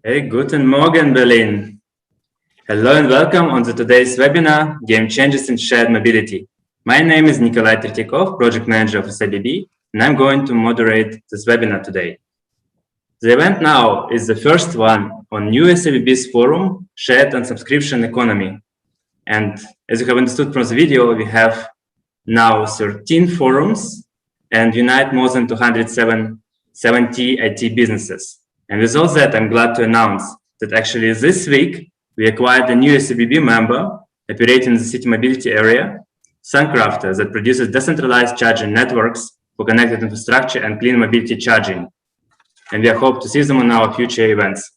Hey, guten Morgen, Berlin. Hello and welcome on today's webinar, Game Changes in Shared Mobility. My name is Nikolai Tretyakov, Project Manager of SIBB, and I'm going to moderate this webinar today. The event now is the first one on new SIBB's forum, Shared and Subscription Economy. And as you have understood from the video, we have now 13 forums and unite more than 270 IT businesses. And with all that, I'm glad to announce that actually this week, we acquired a new SIBB member operating in the city mobility area, Suncrafter, that produces decentralized charging networks for connected infrastructure and clean mobility charging. And we hope to see them on our future events.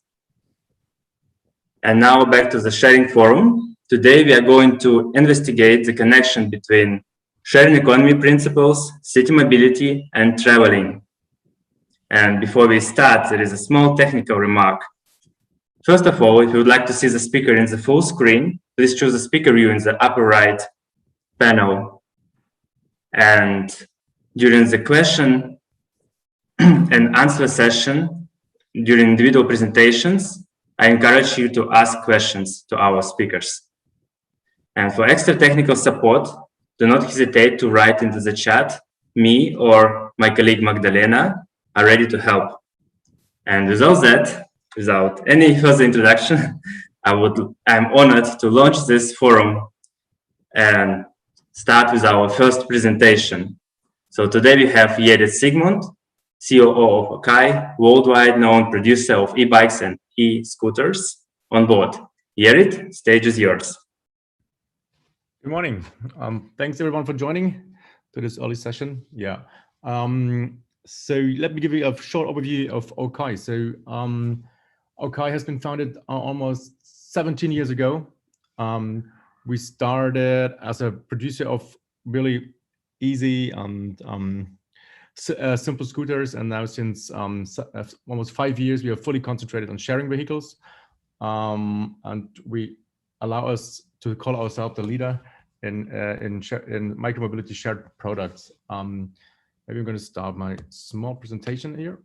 And now back to the sharing forum. Today, we are going to investigate the connection between sharing economy principles, city mobility, and traveling. And before we start, there is a small technical remark. First of all, if you would like to see the speaker in the full screen, please choose the speaker view in the upper right panel. And during the question and answer session, during individual presentations, I encourage you to ask questions to our speakers. And for extra technical support, do not hesitate to write into the chat. Me or my colleague Magdalena are ready to help. And without that, without any further introduction, I'm honored to launch this forum and start with our first presentation. So today we have Jerrit Siegmund, COO of Akai, worldwide known producer of e-bikes and e-scooters on board. Jerrit, stage is yours. Good morning. Thanks everyone for joining to this early session. Yeah. So let me give you a short overview of Akai. So Akai has been founded almost 17 years ago. We started as a producer of really easy and simple scooters, and now since almost 5 years, we are fully concentrated on sharing vehicles, and we allow us to call ourselves the leader in micromobility shared products. Maybe I'm going to start my small presentation here.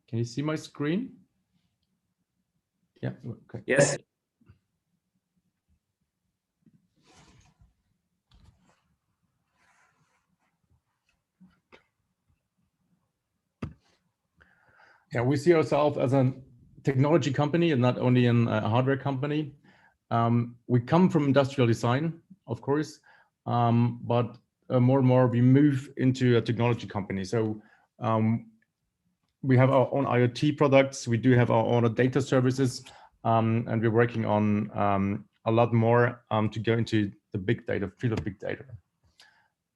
Can you see my screen? Yeah, okay. Yes. Yeah, we see ourselves as a technology company and not only a hardware company. We come from industrial design, of course, but more and more we move into a technology company. So we have our own IoT products. We do have our own data services, and we're working on a lot more to go into the big data, field of big data.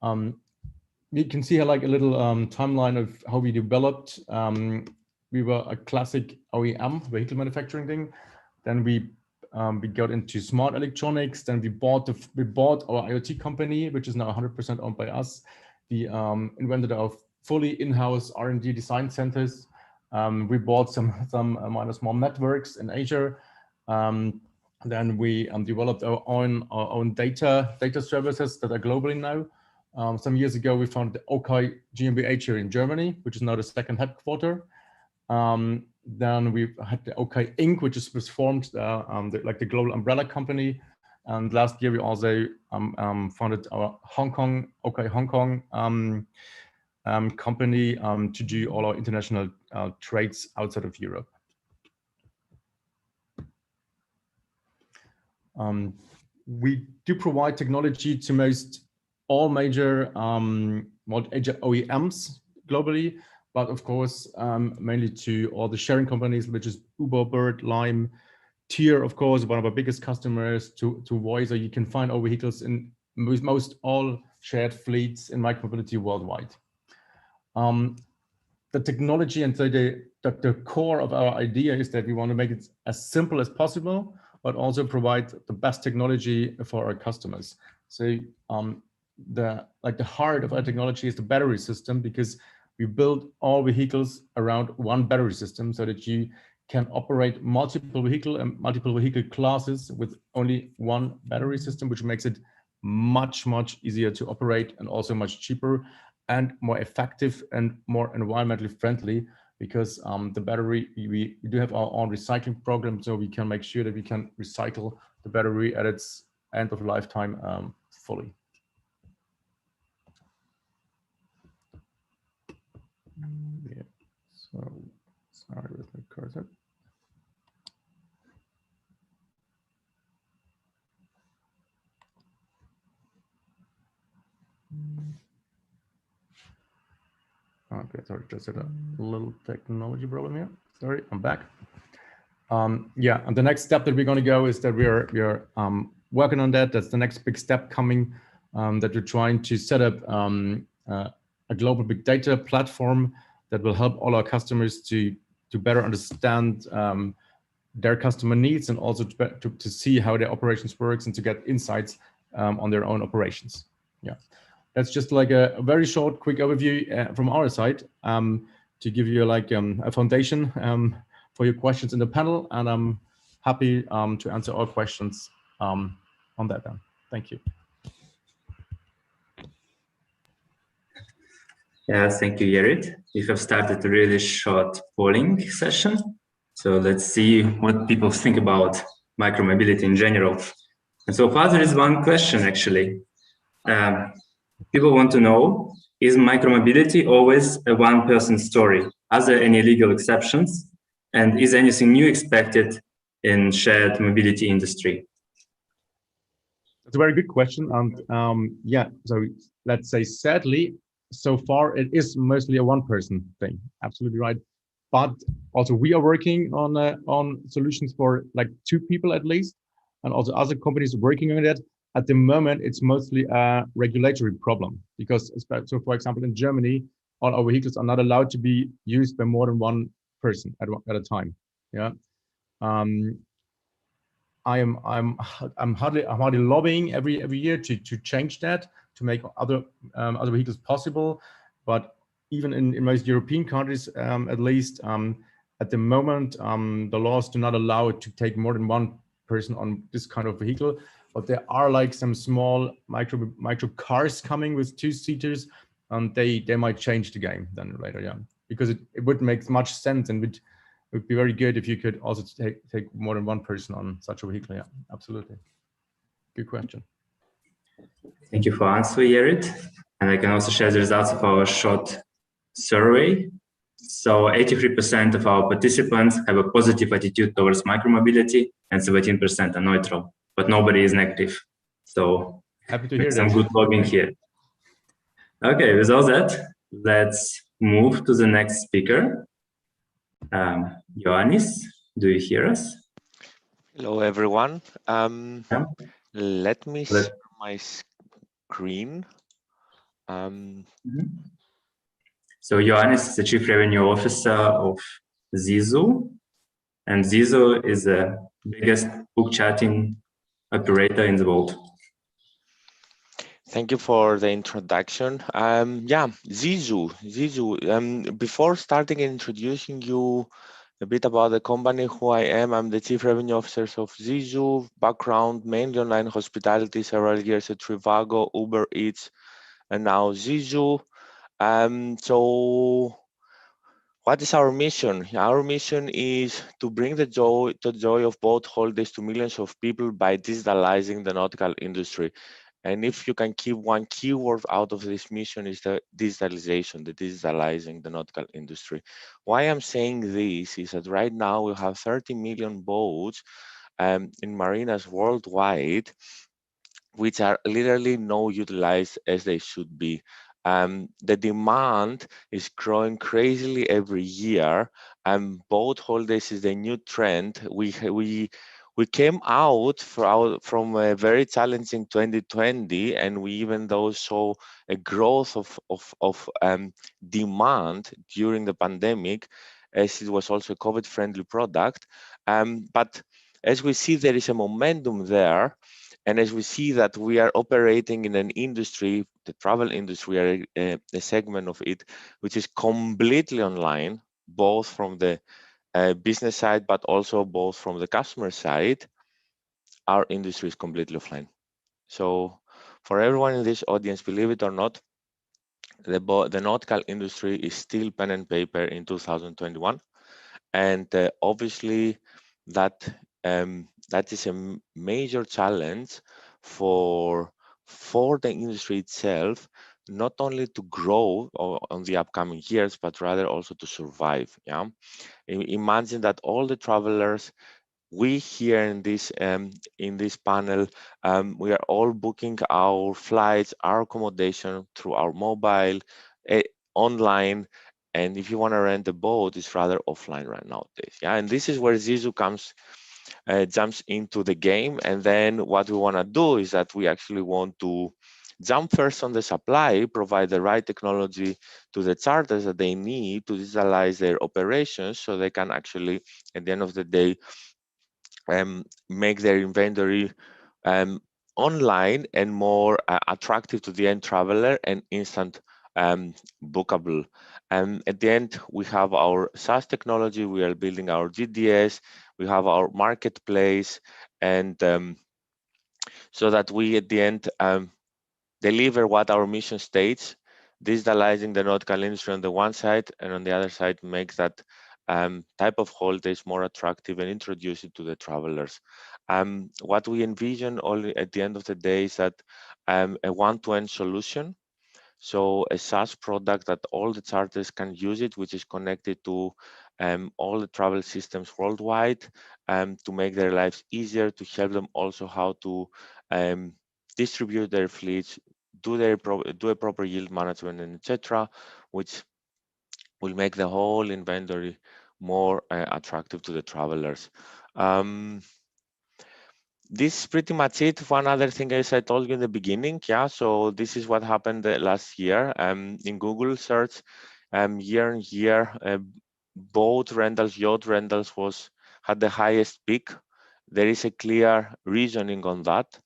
You can see here like a little timeline of how we developed. We were a classic OEM vehicle manufacturing thing. Then we got into smart electronics. Then we bought our IoT company, which is now 100% owned by us. We invented our fully in-house R&D design centers. We bought some minor small networks in Asia. Then we developed our own data services that are globally now. Some years ago, we founded the Akai GmbH here in Germany, which is now the second headquarter. Then we had the Akai Inc., which was formed like the global umbrella company. And last year, we also founded our Akai Hong Kong company to do all our international trades outside of Europe. We do provide technology to most all major OEMs globally, but of course, mainly to all the sharing companies, which is Uber, Bird, Lime, Tier, of course, one of our biggest customers, to Voicer. You can find our vehicles in most all shared fleets in micromobility worldwide. The technology and so the core of our idea is that we want to make it as simple as possible, but also provide the best technology for our customers. So the heart of our technology is the battery system, because we build all vehicles around one battery system so that you can operate multiple vehicle classes with only one battery system, which makes it much easier to operate and also much cheaper and more effective and more environmentally friendly, because the battery, we do have our own recycling program, so we can make sure that we can recycle the battery at its end of lifetime fully. Yeah, so sorry with my cursor. Okay, sorry, just had a little technology problem here. Sorry, I'm back. Yeah, and the next step that we're going to go is that we're working on that. That's the next big step coming, that we're trying to set up a global big data platform that will help all our customers to better understand their customer needs, and also to see how their operations works and to get insights on their own operations. Yeah, that's just like a very short, quick overview from our side, to give you like a foundation for your questions in the panel, and I'm happy to answer all questions on that then. Thank you. Yeah, thank you, Jerrit. We have started a really short polling session. So let's see what people think about micromobility in general. And so far, there is one question, actually. People want to know, is micromobility always a one-person story? Are there any legal exceptions? And is anything new expected in shared mobility industry? That's a very good question. And yeah, so let's say, sadly, so far it is mostly a one-person thing. Absolutely right. But also we are working on solutions for like 2 people at least, and also other companies working on that. At the moment, it's mostly a regulatory problem, because, so for example, in Germany, all our vehicles are not allowed to be used by more than one person at a time. Yeah. I'm hardly lobbying every year to change that, to make other vehicles possible. But even in most European countries, at least at the moment, the laws do not allow it to take more than one person on this kind of vehicle. But there are like some small micro cars coming with 2-seaters, and they might change the game then later. Yeah, because it would make much sense, and it would be very good if you could also take more than one person on such a vehicle. Yeah, absolutely. Good question. Thank you for answering, Jerrit. And I can also share the results of our short survey. So 83% of our participants have a positive attitude towards micromobility, and 17% are neutral, but nobody is negative. So happy to hear some that. good lobbying here. Okay, with all that, let's move to the next speaker. Johannes, do you hear us? Hello, everyone. Let me share my screen. So Johannes is the Chief Revenue Officer of Zizu, and Zizu is the biggest book chatting operator in the world. Thank you for the introduction. Yeah, Zizu. Before starting introducing you a bit about the company, who I am, I'm the Chief Revenue Officer of Zizu. Background, mainly online hospitality, several years at Trivago, Uber Eats, and now Zizu. So what is our mission? Our mission is to bring the joy of boat holidays to millions of people by digitalizing the nautical industry. And if you can keep one keyword out of this mission, is the digitalization, the digitalizing the nautical industry. Why I'm saying this is that right now we have 30 million boats in marinas worldwide, which are literally not utilized as they should be. The demand is growing crazily every year, and boat holidays is the new trend. We came out from a very challenging 2020, and we even though saw a growth of demand during the pandemic, as it was also a COVID-friendly product. But as we see, there is a momentum there. And as we see that we are operating in an industry, the travel industry, a segment of it, which is completely online, both from the business side, but also both from the customer side, our industry is completely offline. So For everyone in this audience, believe it or not, the nautical industry is still pen and paper in 2021, and obviously that that is a major challenge for the industry itself, not only to grow on the upcoming years, but rather also to survive. Yeah, imagine that all the travelers we here in this panel, we are all booking our flights, our accommodation through our mobile, online, and if you want to rent a boat, it's rather offline right nowadays. Yeah, and this is where Zizu jumps into the game. And then what we want to do is that we actually want to jump first on the supply, provide the right technology to the charters that they need to digitalize their operations, so they can actually, at the end of the day, make their inventory online and more attractive to the end traveler and instant bookable. And at the end, we have our SaaS technology, we are building our GDS, we have our marketplace, and so that we at the end deliver what our mission states, digitalizing the nautical industry on the one side, and on the other side, make that type of holidays more attractive and introduce it to the travelers. What we envision only at the end of the day is that a one-to-end solution. So a SaaS product that all the charters can use it, which is connected to all the travel systems worldwide, to make their lives easier, to help them also how to distribute their fleets, do a proper yield management, and etc., which will make the whole inventory more attractive to the travelers. This is pretty much it. One other thing, as I told you in the beginning, yeah, so this is what happened last year. In Google search, year on year, boat rentals, yacht rentals had the highest peak. There is a clear reasoning on that.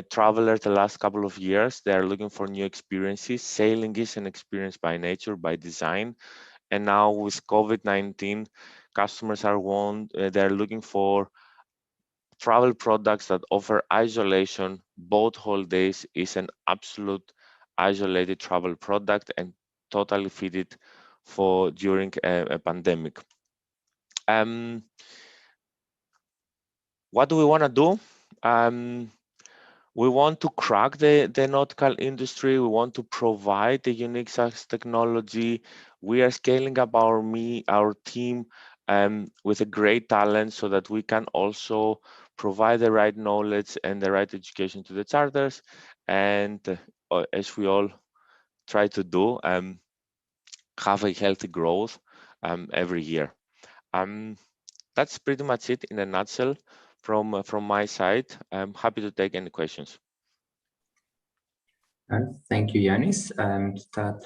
Travelers the last couple of years, they are looking for new experiences. Sailing is an experience by nature, by design. And now with COVID-19, customers they're looking for travel products that offer isolation. Boat holidays is an absolute isolated travel product and totally fitted for during a pandemic. What do we want to do? We want to crack the nautical industry. We want to provide a unique SaaS technology. We are scaling up our team with a great talent, so that we can also provide the right knowledge and the right education to the charters. And as we all try to do, have a healthy growth every year. That's pretty much it in a nutshell from my side. I'm happy to take any questions. Thank you, Johannes. Start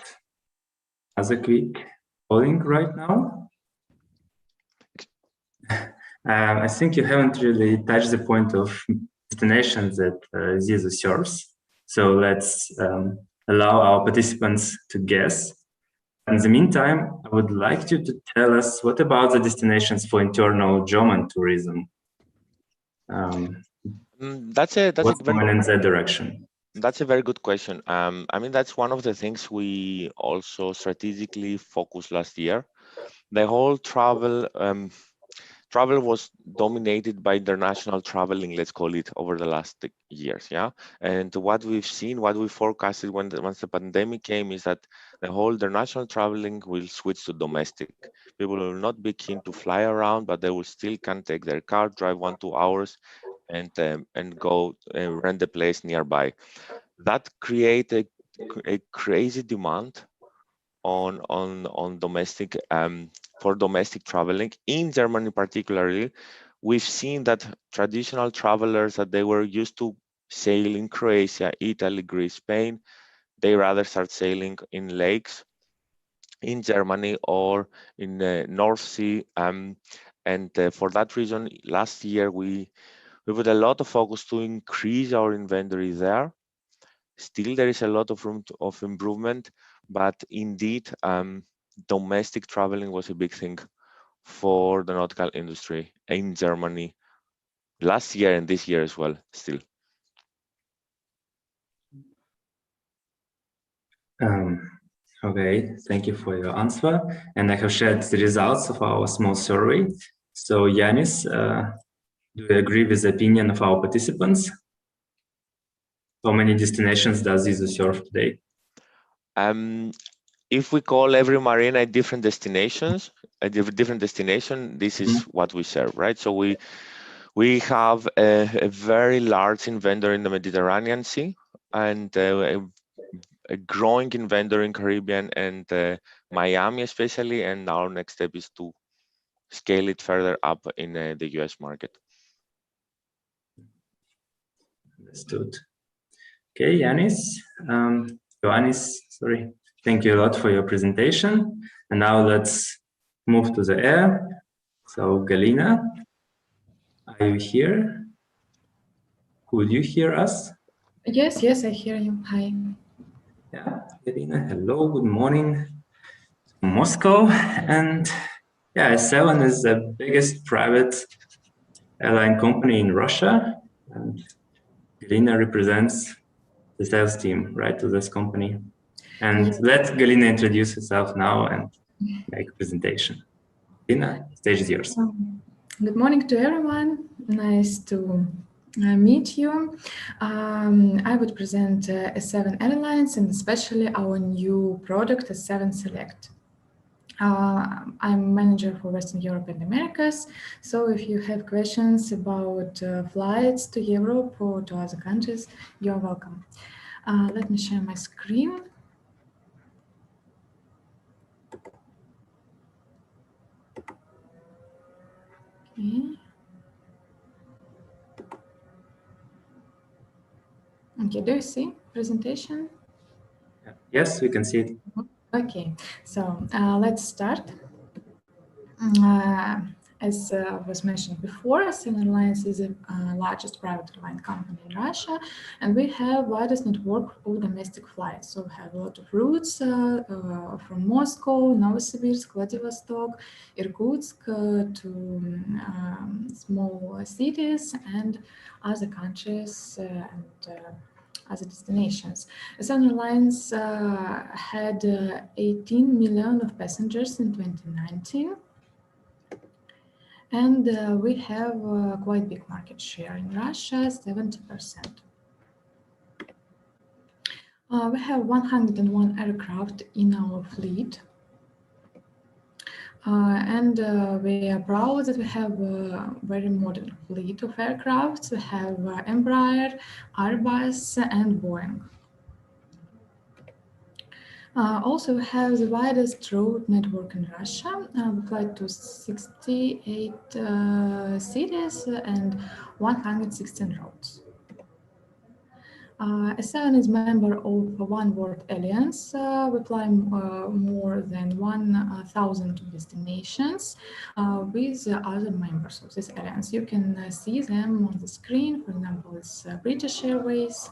as a quick polling right now. I think you haven't really touched the point of destinations that Zizu serves. So let's allow our participants to guess. In the meantime, I would like you to tell us, what about the destinations for internal German tourism? That's what's going in that direction? That's a very good question. I mean, that's one of the things we also strategically focused last year. The whole travel was dominated by international traveling, let's call it, over the last years. Yeah, and what we've seen, what we forecasted once the pandemic came, is that the whole international traveling will switch to domestic. People will not be keen to fly around, but they will still can take their car, drive 1-2 hours, and go rent a place nearby. That created a crazy demand on domestic for domestic traveling in Germany particularly. We've seen that traditional travelers that they were used to sailing Croatia, Italy, Greece, Spain, they rather start sailing in lakes in Germany or in the North Sea. And for that reason, last year we put a lot of focus to increase our inventory there. Still, there is a lot of room of improvement, but indeed, domestic traveling was a big thing for the nautical industry in Germany last year and this year as well, still. Okay, thank you for your answer. And I have shared the results of our small survey. So Johannes, do you agree with the opinion of our participants? How many destinations does Zizu serve today? If we call every marina a different destination, this is what we serve, right? So we have a very large inventory in the Mediterranean Sea and a growing inventory in Caribbean and Miami especially, and our next step is to scale it further up in the US market. Understood. Okay, Johannes, sorry. Thank you a lot for your presentation. And now let's move to the air. So Galina, are you here? Could you hear us? Yes, yes, I hear you. Hi. Yeah, Galina, hello, good morning. Moscow, and yeah, S7 is the biggest private airline company in Russia, and Galina represents the sales team, right, to this company. And Yes. let Galina introduce herself now and make a presentation. Galina, stage is yours. Good morning to everyone. Nice to meet you. I would present S7 Airlines and especially our new product, S7 Select. I'm manager for Western Europe and Americas. So if you have questions about flights to Europe or to other countries, you're welcome. Let me share my screen. Okay. Okay, do you see presentation? Yes, we can see it. Okay, so let's start. As was mentioned before, S7 Airlines is the largest private airline company in Russia, and we have widest network of domestic flights. So we have a lot of routes from Moscow, Novosibirsk, Vladivostok, Irkutsk to small cities and other countries and other destinations. S7 Airlines had 18 million of passengers in 2019. And we have quite big market share in Russia, 70%. We have 101 aircraft in our fleet. We are proud that we have a very modern fleet of aircraft. We have Embraer, Airbus, and Boeing. Also, we have the widest road network in Russia. We fly to 68 cities and 116 roads. S7 is member of One World Alliance. We fly more than 1,000 destinations with other members of this alliance. You can see them on the screen. For example, it's British Airways.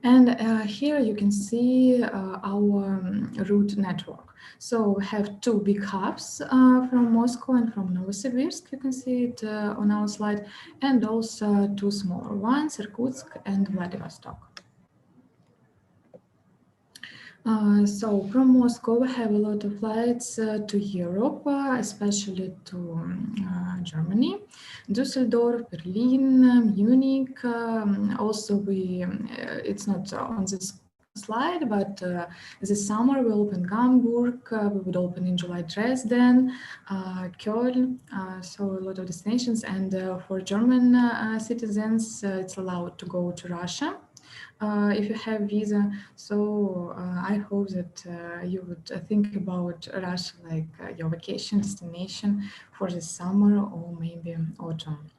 And here you can see our route network. So we have two big hubs from Moscow and from Novosibirsk. You can see it on our slide, and also two smaller ones, Irkutsk and Vladivostok. So from Moscow, we have a lot of flights to Europe, especially to Germany, Düsseldorf, Berlin, Munich. Also, it's not on this slide, but this summer we open Hamburg, we would open in July Dresden, Köln, so a lot of destinations. And for German citizens, it's allowed to go to Russia. If you have visa, so I hope that you would think about Russia like your vacation destination for the summer or maybe autumn.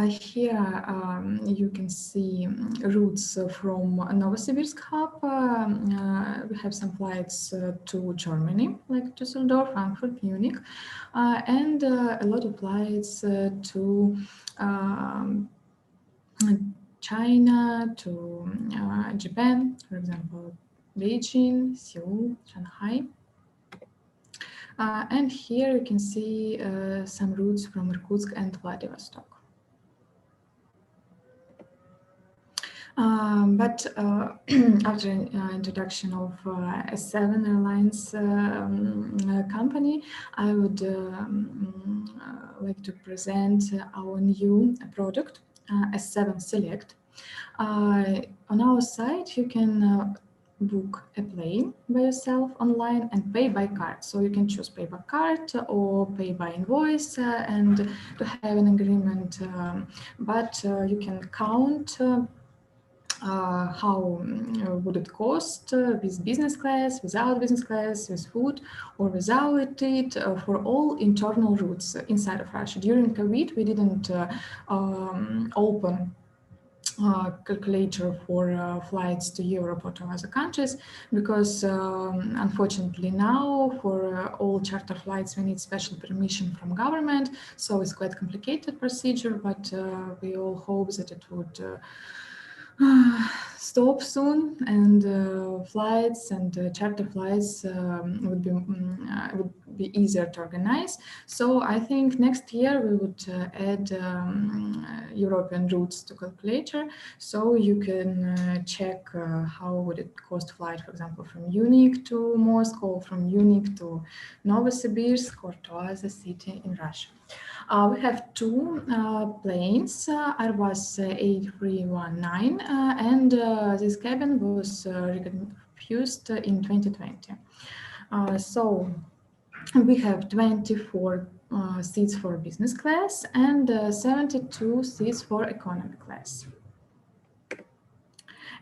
Here you can see routes from Novosibirsk hub. We have some flights to Germany, like Düsseldorf, Frankfurt, Munich, and a lot of flights to China, to Japan, for example, Beijing, Seoul, Shanghai. And here you can see some routes from Irkutsk and Vladivostok. But after introduction of S7 Airlines company, I would like to present our new product, S7 Select. On our site, you can book a plane by yourself online and pay by card. So you can choose pay by card or pay by invoice and to have an agreement. But you can count how would it cost with business class, without business class, with food or without it for all internal routes inside of Russia. During COVID, we didn't open calculator for flights to Europe or to other countries because unfortunately now for all charter flights we need special permission from government, so it's quite complicated procedure, but we all hope that it would stop soon and flights and charter flights would be easier to organize. So I think next year we would add European routes to calculator, so you can check how would it cost flight, for example, from Munich to Moscow, from Munich to Novosibirsk or to other city in Russia. We have two planes, Airbus A319, and this cabin was refused in 2020. So we have 24 seats for business class and 72 seats for economy class.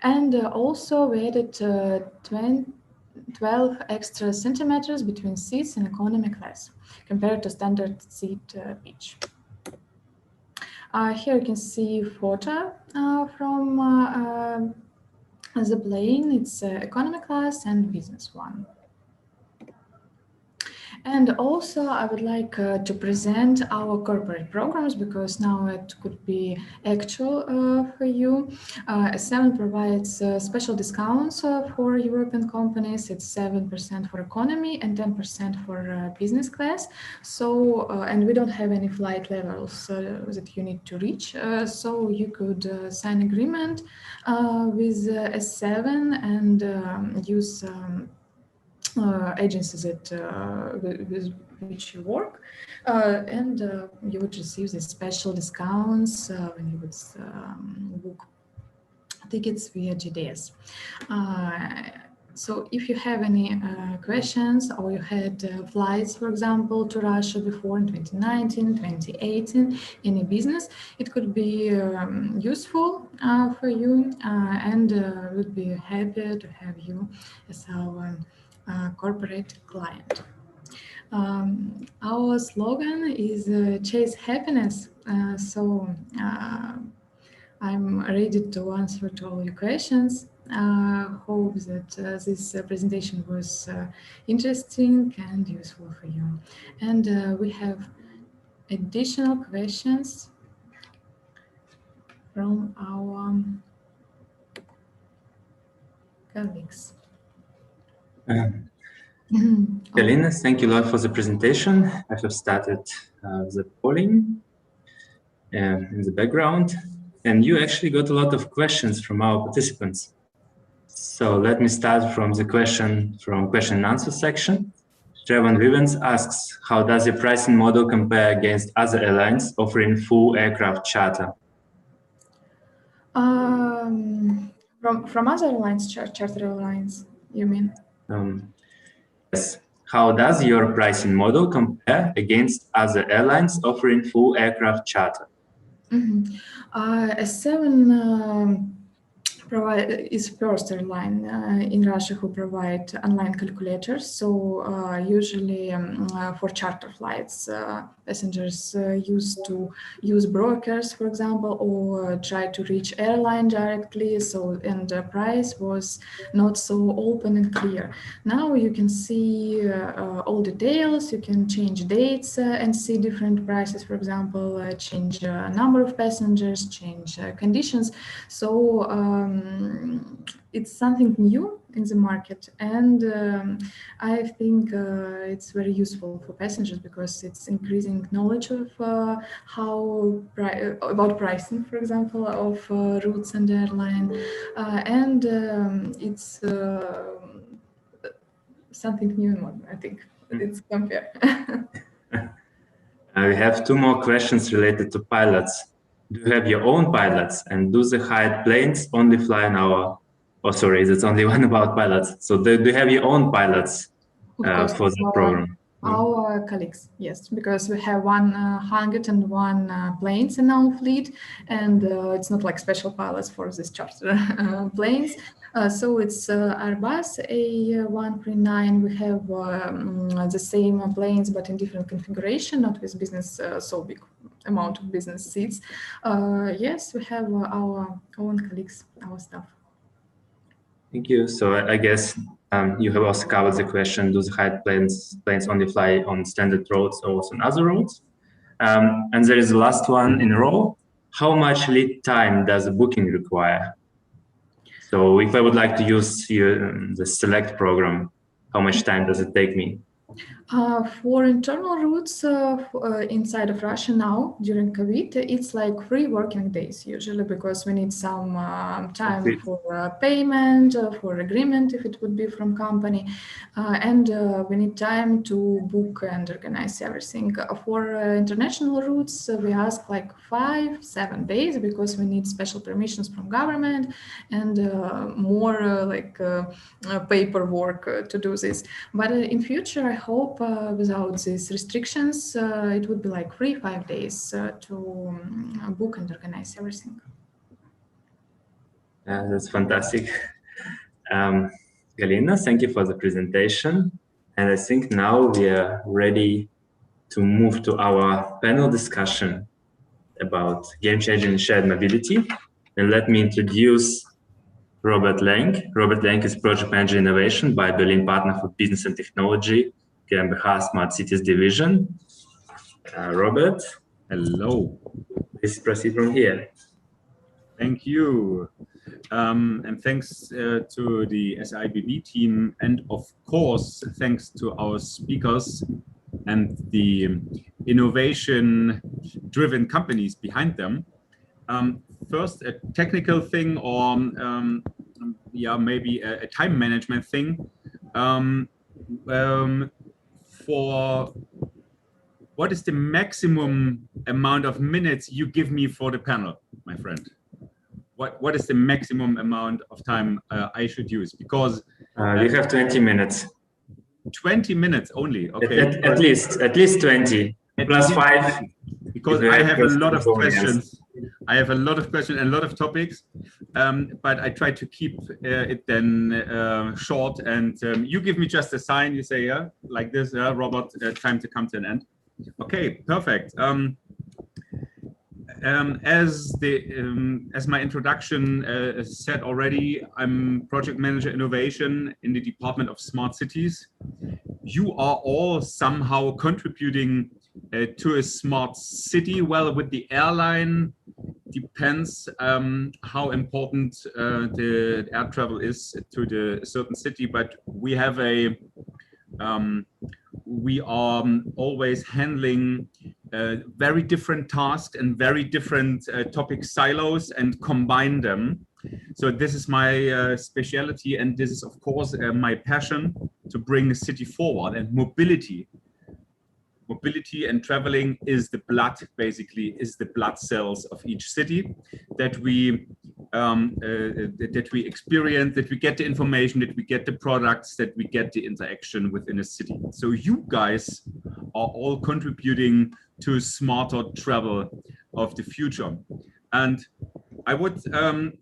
And also we added 12 extra centimeters between seats in economy class compared to standard seat pitch. Here you can see photo from the plane. It's economy class and business one. And also I would like to present our corporate programs because now it could be actual for you. S7 provides special discounts for European companies. It's 7% for economy and 10% for business class. So, and we don't have any flight levels that you need to reach. So you could sign agreement with S7 and use agencies that with which you work, and you would receive these special discounts when you would book tickets via GDS. So if you have any questions or you had flights, for example, to Russia before in 2019, 2018, any business, it could be useful for you and would be happy to have you as our corporate client. Our slogan is chase happiness. So I'm ready to answer to all your questions. Hope that this presentation was interesting and useful for you. And we have additional questions from our colleagues. Galina, thank you a lot for the presentation. I have started the polling in the background, and you actually got a lot of questions from our participants. So let me start from the question and answer section. Trevon Vivens asks, how does the pricing model compare against other airlines offering full aircraft charter? From other airlines, charter airlines, you mean? Yes. How does your pricing model compare against other airlines offering full aircraft charter? S7 is first airline in Russia who provide online calculators. So usually for charter flights, passengers used to use brokers, for example, or try to reach airline directly. So, and the price was not so open and clear. Now you can see all details. You can change dates and see different prices. For example, change number of passengers, change conditions. So it's something new in the market, and I think it's very useful for passengers because it's increasing knowledge of about pricing, for example, of routes and airline, and it's something new and modern. I think it's compare. We have two more questions related to pilots. Do you have your own pilots, and do the hired planes only fly in our? Oh, sorry, it's only one about pilots. So do you have your own pilots for the program? Our colleagues, yes, because we have 101 planes in our fleet, and it's not like special pilots for this charter planes. So it's Airbus A139. We have the same planes, but in different configuration, not with business, so big amount of business seats. Yes, we have our own colleagues, our staff. Thank you. So I guess you have also covered the question, do the hired planes only fly on standard roads or also on other roads? And there is the last one in a row. How much lead time does a booking require? So if I would like to use the select program, how much time does it take me? For internal routes inside of Russia now during COVID, it's like 3 working days usually, because we need some time for payment, for agreement if it would be from company, and we need time to book and organize everything. For international routes, we ask like 5-7 days because we need special permissions from government and more paperwork to do this. But in future, I hope without these restrictions, it would be like 3-5 days to book and organize everything. That's fantastic. Galina, thank you for the presentation. And I think now we are ready to move to our panel discussion about game-changing shared mobility. And let me introduce Robert Lenk. Robert Lenk is Project Manager Innovation by Berlin Partner for Business and Technology, GmbH Smart Cities Division. Robert. Hello. Please proceed from here. Thank you. And thanks to the SIBB team, and of course, thanks to our speakers and the innovation-driven companies behind them. First, a technical thing, or maybe a time management thing. For what is the maximum amount of minutes you give me for the panel, my friend? What is the maximum amount of time I should use? Because you have 20 minutes. 20 minutes only. Okay. At least 20 plus 5. Because I have a lot of questions. I have a lot of questions and a lot of topics, but I try to keep it then short. And you give me just a sign. You say, yeah, like this, Robert, time to come to an end. Okay, perfect. As my introduction said already, I'm Project Manager Innovation in the Department of Smart Cities. You are all somehow contributing to a smart city. Well, with the airline, depends how important the air travel is to the certain city, but we have we are always handling very different tasks and very different topic silos and combine them. So this is my specialty, and this is of course my passion to bring the city forward. And mobility and traveling is the blood, basically, is the blood cells of each city that we experience, that we get the information, that we get the products, that we get the interaction within a city. So you guys are all contributing to smarter travel of the future. And I would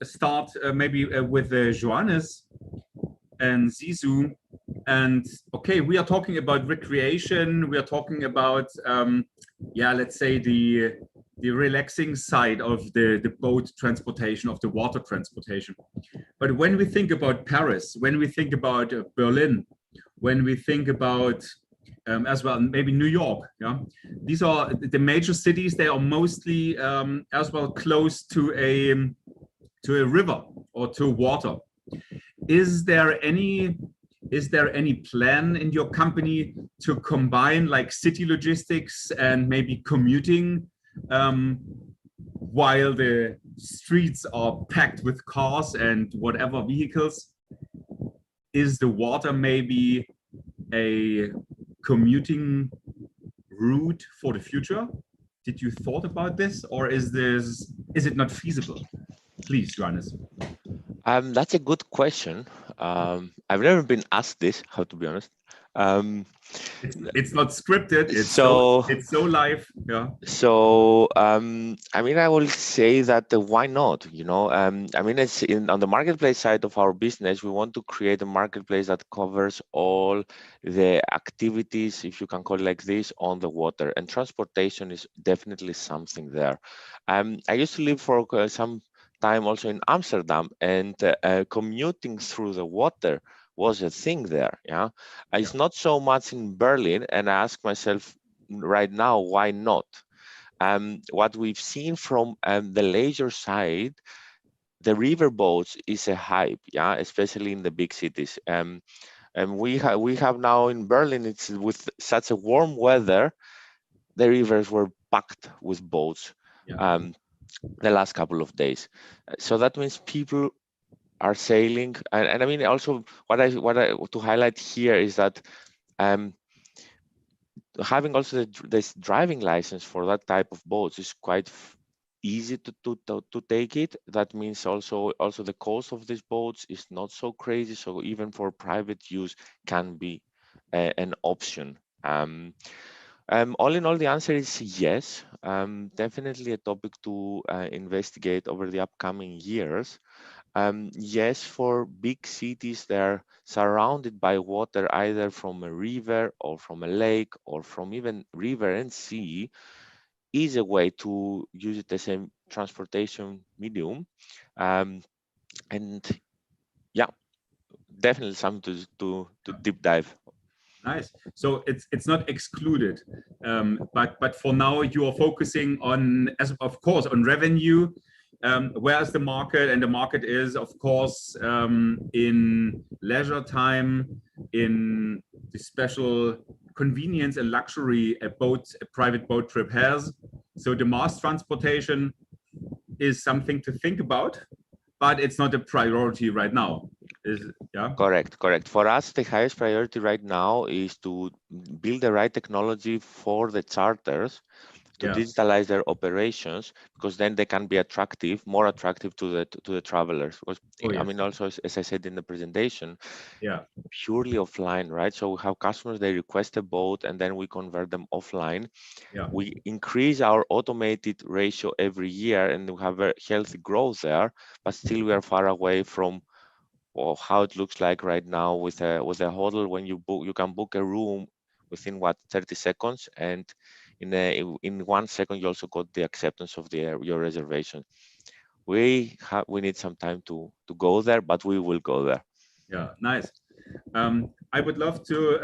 start maybe with Johannes and Zizu. And okay, we are talking about recreation. We are talking about, let's say the relaxing side of the boat transportation, of the water transportation. But when we think about Paris, when we think about Berlin, when we think about as well, maybe New York, yeah, these are the major cities. They are mostly as well close to a river or to water. Is there any plan in your company to combine like city logistics and maybe commuting while the streets are packed with cars and whatever vehicles? Is the water maybe a commuting route for the future? Did you thought about this, or is it not feasible? Please, Johannes. That's a good question. I've never been asked this, how to be honest. It's not scripted. It's so live. Yeah. So I mean, I will say that why not? You know, I mean, it's on the marketplace side of our business. We want to create a marketplace that covers all the activities, if you can call it like this, on the water, and transportation is definitely something there. I used to live for some time also in Amsterdam, and commuting through the water was a thing there. Yeah, it's not so much in Berlin, and I ask myself right now, why not? What we've seen from the leisure side, the river boats is a hype, yeah, especially in the big cities. And we have now in Berlin, it's with such a warm weather, the rivers were packed with boats the last couple of days. So that means people are sailing, and I mean also what I to highlight here is that having also this driving license for that type of boats is quite easy to take it. That means also the cost of these boats is not so crazy. So even for private use can be an option. All in all, the answer is yes. Definitely a topic to investigate over the upcoming years. Yes, for big cities, they're surrounded by water, either from a river or from a lake or from even river and sea, is a way to use it as a transportation medium. And yeah, definitely something to deep dive. Nice. So it's not excluded, but for now you are focusing on, as of course, on revenue. Where is the market? And the market is, of course, in leisure time, in the special convenience and luxury a private boat trip has. So the mass transportation is something to think about, but it's not a priority right now. Yeah. Correct. For us, the highest priority right now is to build the right technology for the charters to digitalize their operations, because then they can be more attractive to the travelers. Because I mean, also as I said in the presentation, purely offline, right? So we have customers, they request a boat, and then we convert them offline. We increase our automated ratio every year, and we have a healthy growth there, but still we are far away from how it looks like right now with a hotel. When you can book a room within 30 seconds, and in 1 second you also got the acceptance of your reservation. We need some time to go there, but we will go there. Yeah, nice. I would love to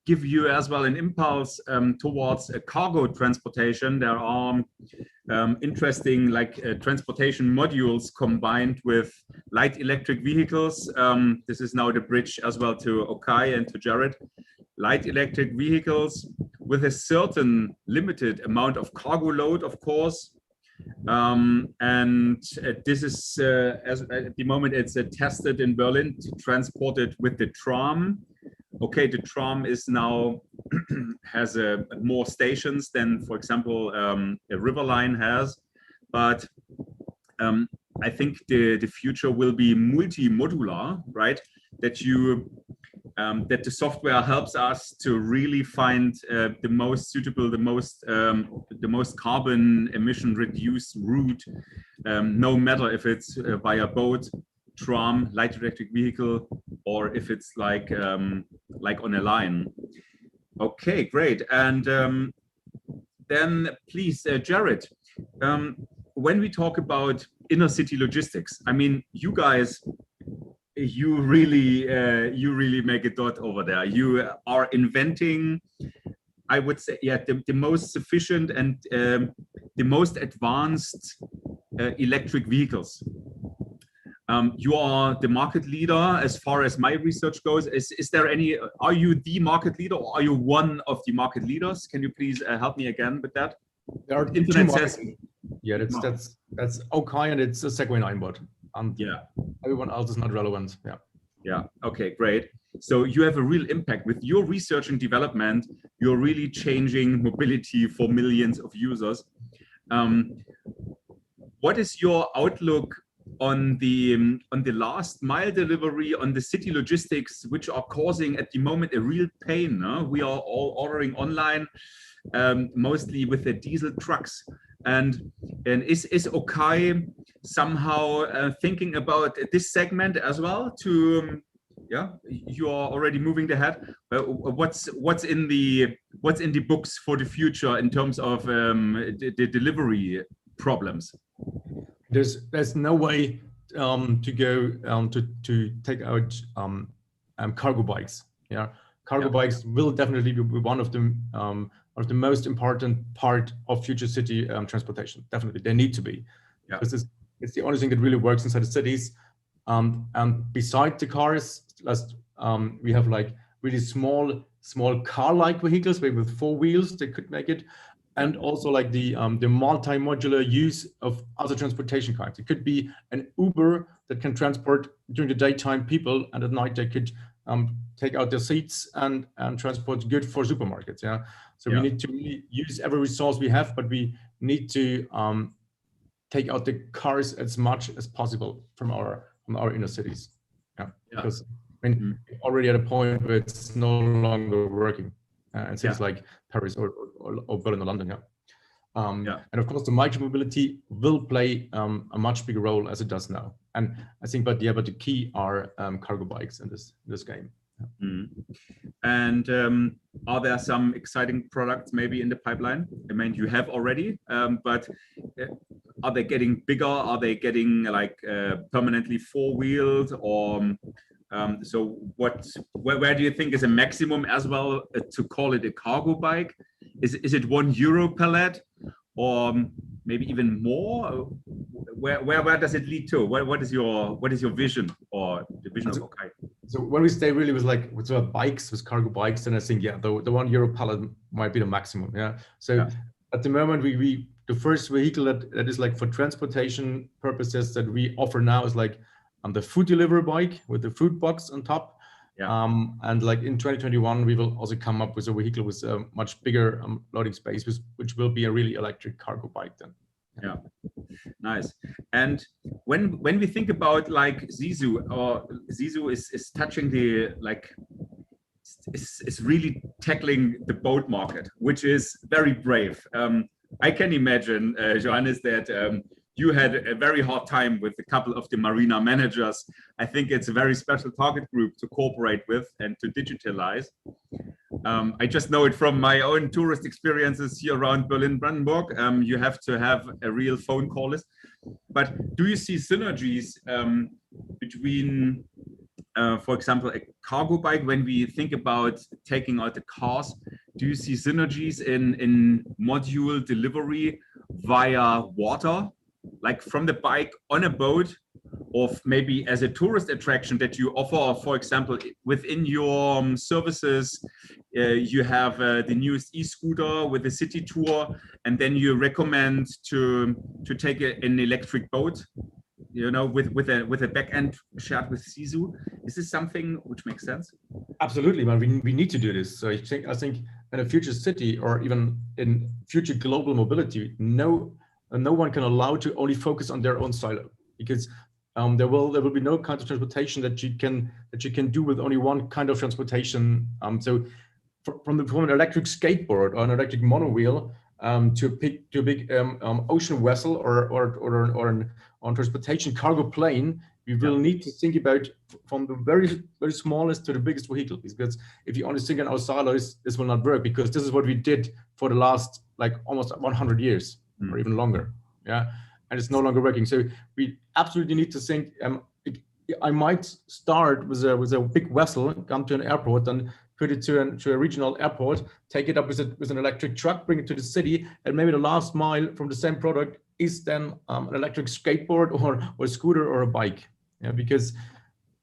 give you as well an impulse towards cargo transportation. There are interesting transportation modules combined with light electric vehicles. This is now the bridge as well to Akai and to Jerrit. Light electric vehicles with a certain limited amount of cargo load, of course. And this is, at the moment, it's tested in Berlin to transport it with the tram. Okay, the tram is now has more stations than, for example, a river line has, but I think the future will be multi-modular, right? That that the software helps us to really find the most suitable, the most carbon emission reduced route, no matter if it's via boat, tram, light electric vehicle, or if it's like on a line. Okay, great. And then please, Jerrit, when we talk about inner city logistics, I mean, you guys, you really make a dot over there. You are inventing, I would say, the most sufficient and the most advanced electric vehicles. You are the market leader as far as my research goes. Is there any, are you the market leader or are you one of the market leaders? Can you please help me again with that? There are Internet two says, yeah, that's Akai and it's a Segway 9bot. And yeah, everyone else is not relevant. Yeah. Yeah. Okay, great. So you have a real impact with your research and development. You're really changing mobility for millions of users. What is your outlook on the last mile delivery, on the city logistics, which are causing at the moment a real pain? We are all ordering online, mostly with the diesel trucks. And is Akai somehow thinking about this segment as well? To yeah, you are already moving ahead. What's in the books for the future in terms of the delivery problems? There's no way to go to take out cargo bikes. Yeah, cargo bikes will definitely be one of the most important part of future city transportation. Definitely, they need to be. Yeah. Because it's the only thing that really works inside the cities. And beside the cars, we have like really small car-like vehicles, maybe with 4 wheels that could make it. And also like the multi-modular use of other transportation kinds. It could be an Uber that can transport during the daytime people, and at night they could take out their seats and transport goods for supermarkets. Yeah, so we need to really use every resource we have, but we need to take out the cars as much as possible from our inner cities. Yeah, because I mean, we're already at a point where it's no longer working. And cities like Paris or Berlin or London, and of course the micromobility will play a much bigger role as it does now. And I think, but the key are cargo bikes in this game. And are there some exciting products maybe in the pipeline? I mean, you have already, but are they getting bigger? Are they getting like permanently 4-wheeled or? So where do you think is a maximum as well to call it a cargo bike? Is it €1 pallet or maybe even more? Where does it lead to? What is your vision or the vision of Akai? So when we stay really with bikes, with cargo bikes, then I think the €1 pallet might be the maximum. Yeah. So at the moment the first vehicle that is like for transportation purposes that we offer now is like the food delivery bike with the food box on top. And like in 2021, we will also come up with a vehicle with a much bigger loading space, which will be a really electric cargo bike then. Yeah, nice. And when we think about like Zizu, or Zizu is touching the is really tackling the boat market, which is very brave. I can imagine, Johannes, that you had a very hard time with a couple of the marina managers. I think it's a very special target group to cooperate with and to digitalize. I just know it from my own tourist experiences here around Berlin-Brandenburg. You have to have a real phone call list. But do you see synergies between, for example, a cargo bike, when we think about taking out the cars? Do you see synergies in module delivery via water? Like from the bike on a boat, or maybe as a tourist attraction that you offer, for example, within your services, you have the newest e-scooter with a city tour, and then you recommend to take an electric boat, you know, with a back end shared with Zizu. Is this something which makes sense? Absolutely, man. We need to do this. So I think in a future city or even in future global mobility, no one can allow to only focus on their own silo, because there will be no kind of transportation that you can do with only one kind of transportation. So from an electric skateboard or an electric monowheel to a big ocean vessel or on transportation cargo plane, we will need to think about from the very, very smallest to the biggest vehicle, because if you only think in our silos, this will not work, because this is what we did for the last like almost 100 years. Or even longer, yeah, and it's no longer working. So we absolutely need to think. I might start with a big vessel, come to an airport, and put it to a regional airport, take it up with an electric truck, bring it to the city, and maybe the last mile from the same product is then an electric skateboard or a scooter or a bike. Yeah, because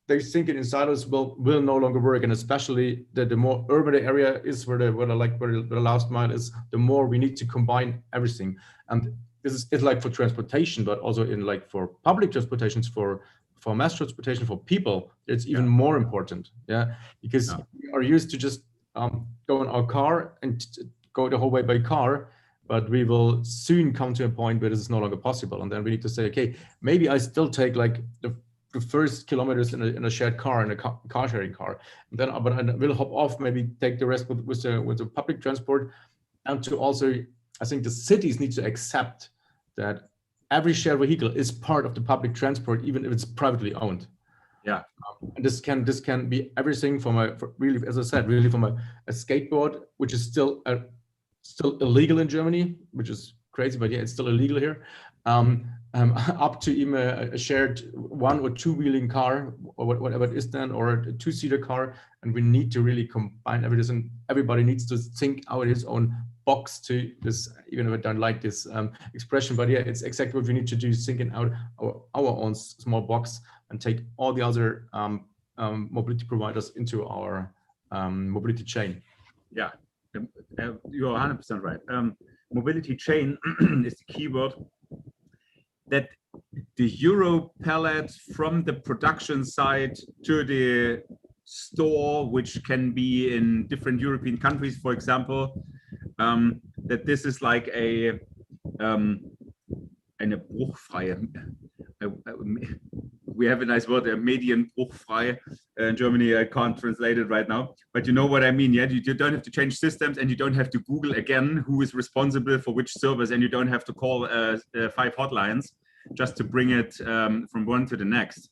they think in silos will no longer work, and especially that the more urban the area is, where the last mile is, the more we need to combine everything. And this is it's like for transportation, but also in like for public transportations, for mass transportation, for people, it's even more important. Yeah, because we are used to just go in our car and go the whole way by car, but we will soon come to a point where this is no longer possible, and then we need to say, okay, maybe I still take like the first kilometers in a shared car, in a car sharing car, and then but I will hop off, maybe take the rest with the public transport. And to also, I think the cities need to accept that every shared vehicle is part of the public transport, even if it's privately owned. Yeah, and this can be everything from really, as I said, really from a skateboard, which is still illegal in Germany, which is crazy, but yeah, it's still illegal here. Up to even a shared one or two wheeling car, or whatever it is then, or a two-seater car. And we need to really combine everything. Everybody needs to think out his own box to this, even if I don't like this expression, but yeah, it's exactly what we need to do, thinking out our own small box and take all the other mobility providers into our mobility chain. Yeah, you're 100% right. Mobility chain is the keyword. That the Euro pallet from the production site to the store, which can be in different European countries, for example, that this is like eine bruchfreie. We have a nice word, medienbruchfrei. In Germany, I can't translate it right now, but you know what I mean. Yeah, you don't have to change systems, and you don't have to Google again who is responsible for which servers, and you don't have to call 5 hotlines just to bring it from one to the next.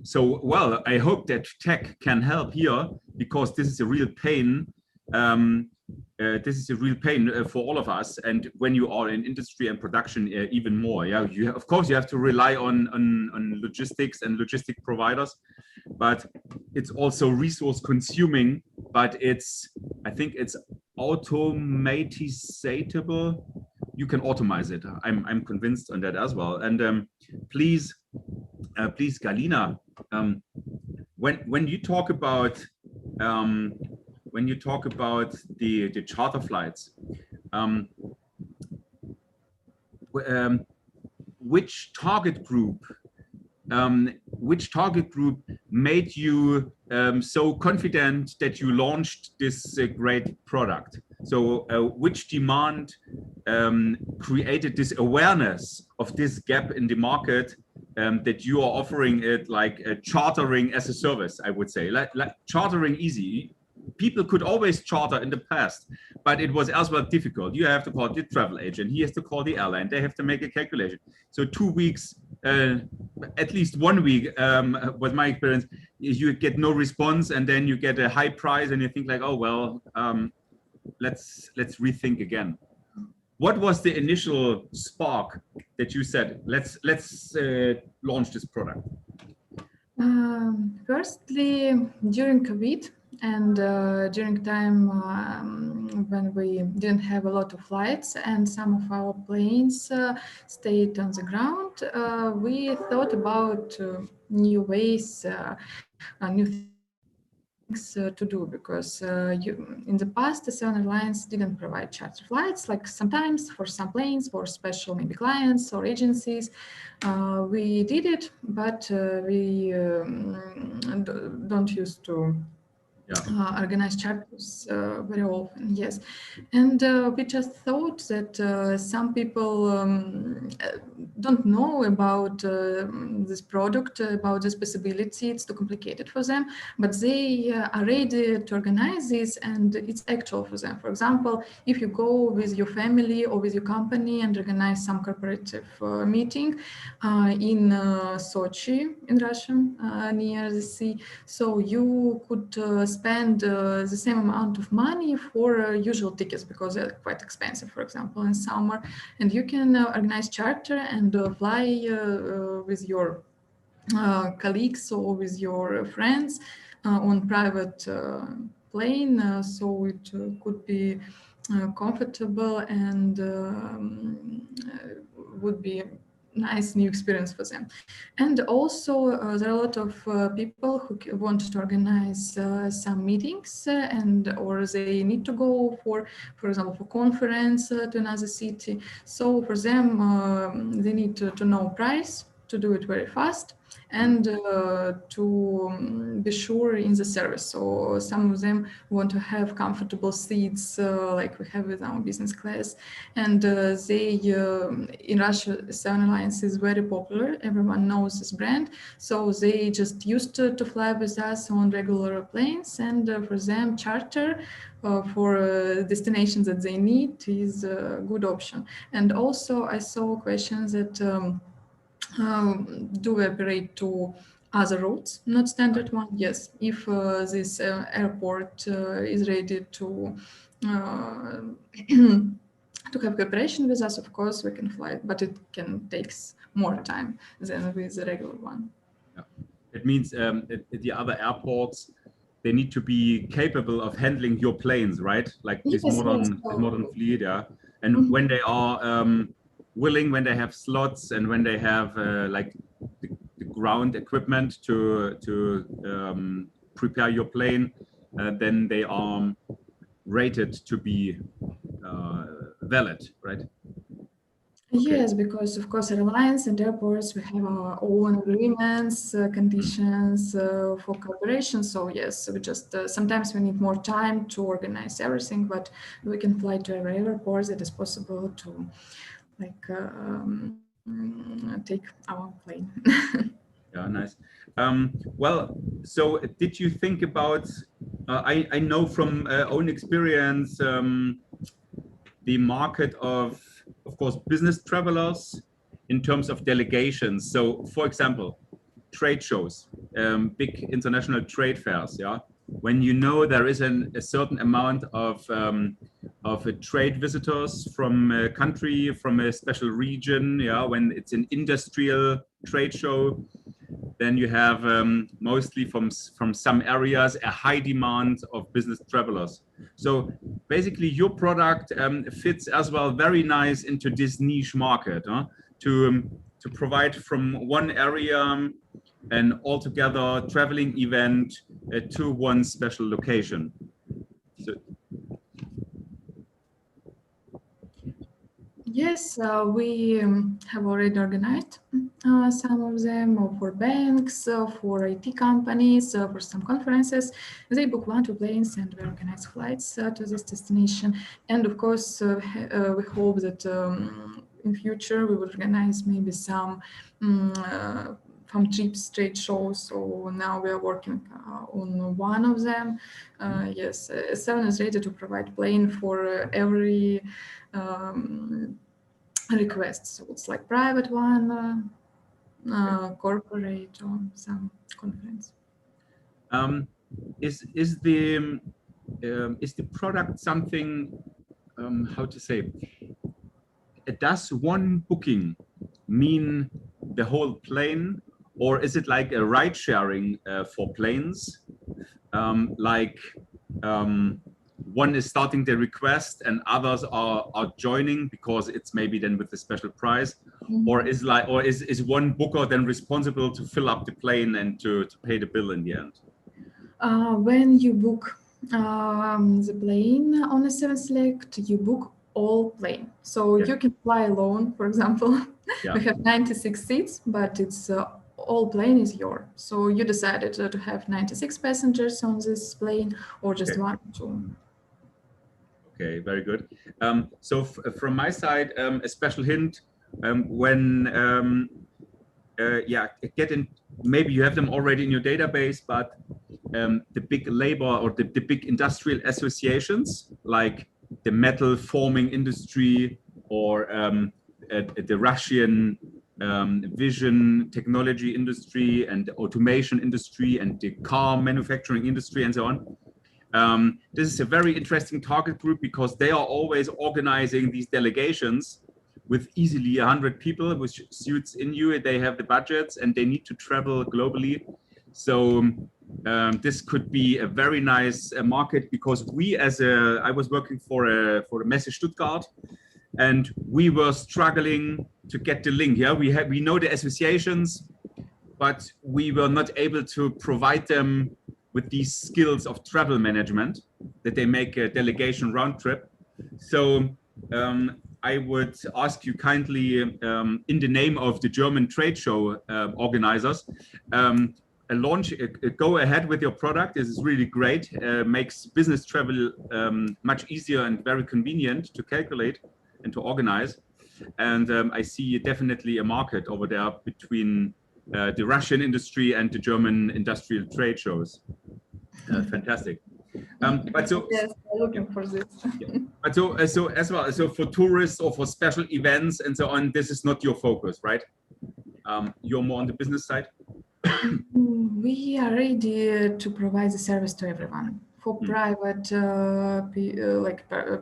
So, well, I hope that tech can help here, because this is a real pain. This is a real pain for all of us, and when you are in industry and production, even more. Yeah, of course you have to rely on logistics and logistic providers, but it's also resource consuming. But I think it's automatizable. You can automate it. I'm convinced on that as well. And please, Galina, when you talk about the charter flights, which target group made you so confident that you launched this great product? So which demand created this awareness of this gap in the market, that you are offering it like chartering as a service? I would say like chartering easy. People could always charter in the past, but it was elsewhere difficult. You have to call the travel agent, he has to call the airline, they have to make a calculation. So 2 weeks, at least 1 week, was my experience, is you get no response, and then you get a high price, and you think like, oh well, let's rethink again. What was the initial spark that you said, let's launch this product? Firstly, during COVID, and during time when we didn't have a lot of flights and some of our planes stayed on the ground, we thought about new ways, new things to do, because in the past, the Airlines didn't provide charter flights. Like sometimes for some planes, for special maybe clients or agencies, we did it, but we don't used to organize charters very often. Yes, and we just thought that some people don't know about this product, about this possibility. It's too complicated for them, but they are ready to organize this, and it's actual for them. For example, if you go with your family or with your company and organize some corporative meeting in Sochi in Russia, near the sea, so you could spend the same amount of money for usual tickets, because they're quite expensive, for example, in summer, and you can organize charter and fly with your colleagues or with your friends on private plane, so it could be comfortable and would be nice new experience for them. And also there are a lot of people who want to organize some meetings and or they need to go for example, for conference to another city. So for them, they need to know price, to do it very fast, and to be sure in the service. So some of them want to have comfortable seats like we have with our business class. And they, in Russia, Airlines is very popular. Everyone knows this brand. So they just used to fly with us on regular planes. And for them, charter for destinations that they need is a good option. And also I saw questions that do we operate to other routes, not standard one? Yes, if this airport is ready to to have cooperation with us, of course we can fly, but it can take more time than with the regular one. Yeah. It means the other airports, they need to be capable of handling your planes, right? Like this modern fleet, yeah. And when they are willing, when they have slots and when they have like the ground equipment to prepare your plane, then they are rated to be valid, right? Yes, because of course airlines and airports, we have our own agreements, conditions for cooperation. So yes, we just sometimes we need more time to organize everything, but we can fly to every airport that is possible to like take our plane. Yeah, nice. Well, so did you think about, I know from own experience, the market of course, business travelers in terms of delegations. So for example, trade shows, big international trade fairs, yeah? When you know there is a certain amount of trade visitors from a country, from a special region, yeah, when it's an industrial trade show, then you have mostly from some areas a high demand of business travelers. So basically your product fits as well very nice into this niche market, to provide from one area an altogether traveling event to one special location. So, yes, we have already organized some of them for banks, for IT companies, for some conferences. They book 1-2 planes and we organize flights to this destination. And of course, we hope that in future we will organize maybe some trips, trade shows. So now we are working on one of them. Yes, S7 is ready to provide plane for every request. So it's like private one, corporate, or some conference. Is the product something? How to say? Does one booking mean the whole plane, or is it like a ride sharing for planes? One is starting the request and others are joining because it's maybe then with a special price, or is one booker then responsible to fill up the plane and to pay the bill in the end? When you book the plane on a 7 Select, you book all plane. So you can fly alone, for example. We have 96 seats, but it's all plane is yours. So you decided to have 96 passengers on this plane or just 1 or 2. Okay, very good. So from my side, a special hint, when maybe you have them already in your database, but the big labor or the big industrial associations like the metal forming industry or the Russian vision technology industry and the automation industry and the car manufacturing industry and so on. This is a very interesting target group because they are always organizing these delegations with easily 100 people, which suits in you. They have the budgets and they need to travel globally. So this could be a very nice market because I was working for a Messe Stuttgart, and we were struggling to get the link. Yeah, we know the associations, but we were not able to provide them with these skills of travel management that they make a delegation round trip. So I would ask you kindly, in the name of the German trade show organizers, go ahead with your product. This is really great. Makes business travel much easier and very convenient to calculate and to organize. And I see definitely a market over there between the Russian industry and the German industrial trade shows. Fantastic. But so yes, I'm looking for this. yeah. But so as well, so for tourists or for special events and so on, this is not your focus, right? You're more on the business side. We are ready to provide the service to everyone, for private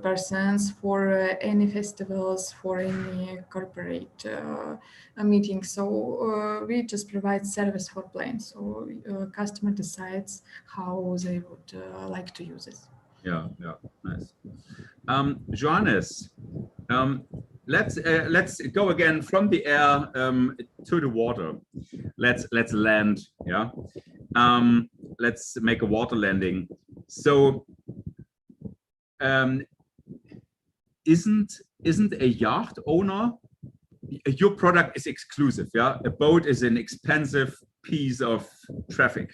persons, for any festivals, for any corporate meetings. So we just provide service for planes. So customer decides how they would like to use it. Yeah, nice. Johannes, let's go again from the air to the water. Let's land. Yeah, let's make a water landing. So, isn't a yacht owner? Your product is exclusive. Yeah, a boat is an expensive piece of traffic.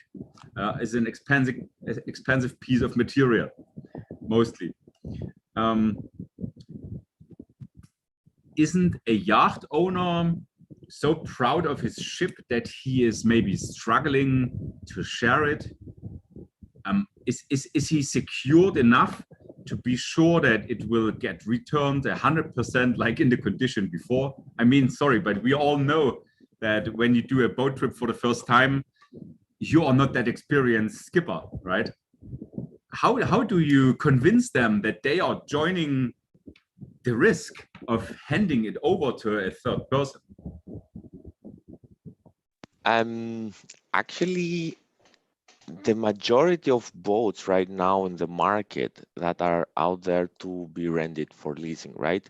Is an expensive piece of material, mostly. Isn't a yacht owner so proud of his ship that he is maybe struggling to share it? Is he secured enough to be sure that it will get returned 100% like in the condition before? I mean, sorry, but we all know that when you do a boat trip for the first time, you are not that experienced skipper, right? How do you convince them that they are joining the risk of handing it over to a third person? Actually, the majority of boats right now in the market that are out there to be rented for leasing, right,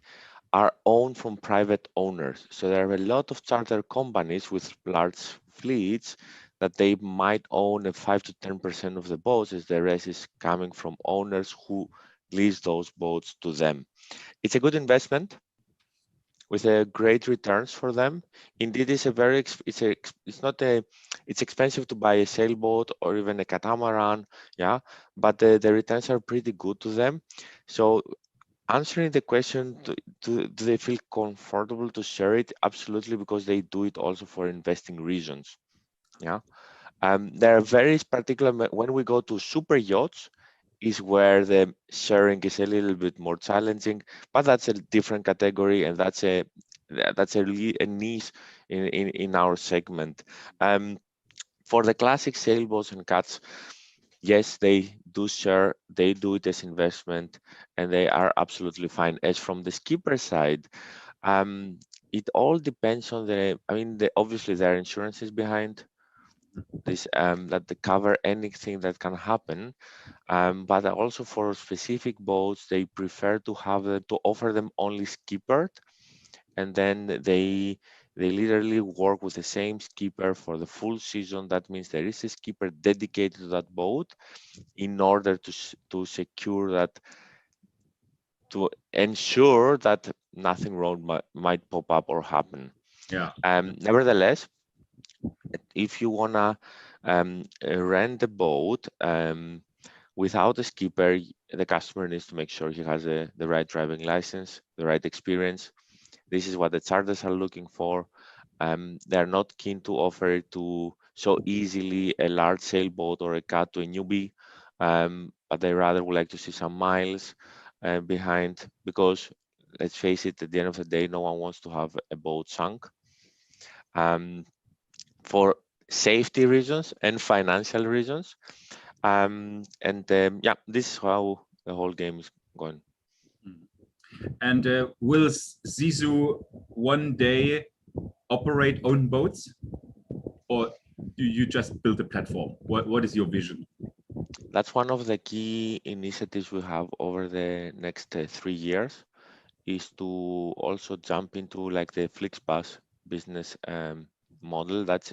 are owned from private owners. So there are a lot of charter companies with large fleets that they might own a 5 to 10% of the boats, as the rest is coming from owners who lease those boats to them. It's a good investment with a great returns for them. Indeed, it's expensive to buy a sailboat or even a catamaran, yeah, but the returns are pretty good to them. So answering the question, do they feel comfortable to share it? Absolutely, because they do it also for investing reasons, yeah. There are very particular, when we go to super yachts, is where the sharing is a little bit more challenging, but that's a different category, and that's a niche in our segment. For the classic sailboats and cats, yes, they do share, they do it as investment, and they are absolutely fine. As from the skipper side, it all depends on obviously there are insurances behind this that they cover anything that can happen, but also for specific boats they prefer to have to offer them only skippered, and then they literally work with the same skipper for the full season. That means there is a skipper dedicated to that boat in order to secure that, to ensure that nothing wrong might pop up or happen. Yeah. Nevertheless, if you wanna rent the boat without a skipper, the customer needs to make sure he has the right driving license, the right experience. This is what the charters are looking for. They're not keen to offer it to so easily a large sailboat or a cat to a newbie, but they rather would like to see some miles behind, because let's face it, at the end of the day, no one wants to have a boat sunk. For safety reasons and financial reasons. Yeah, this is how the whole game is going. And will Zizu one day operate own boats, or do you just build a platform? What is your vision? That's one of the key initiatives we have over the next 3 years, is to also jump into like the FlixBus business model. That's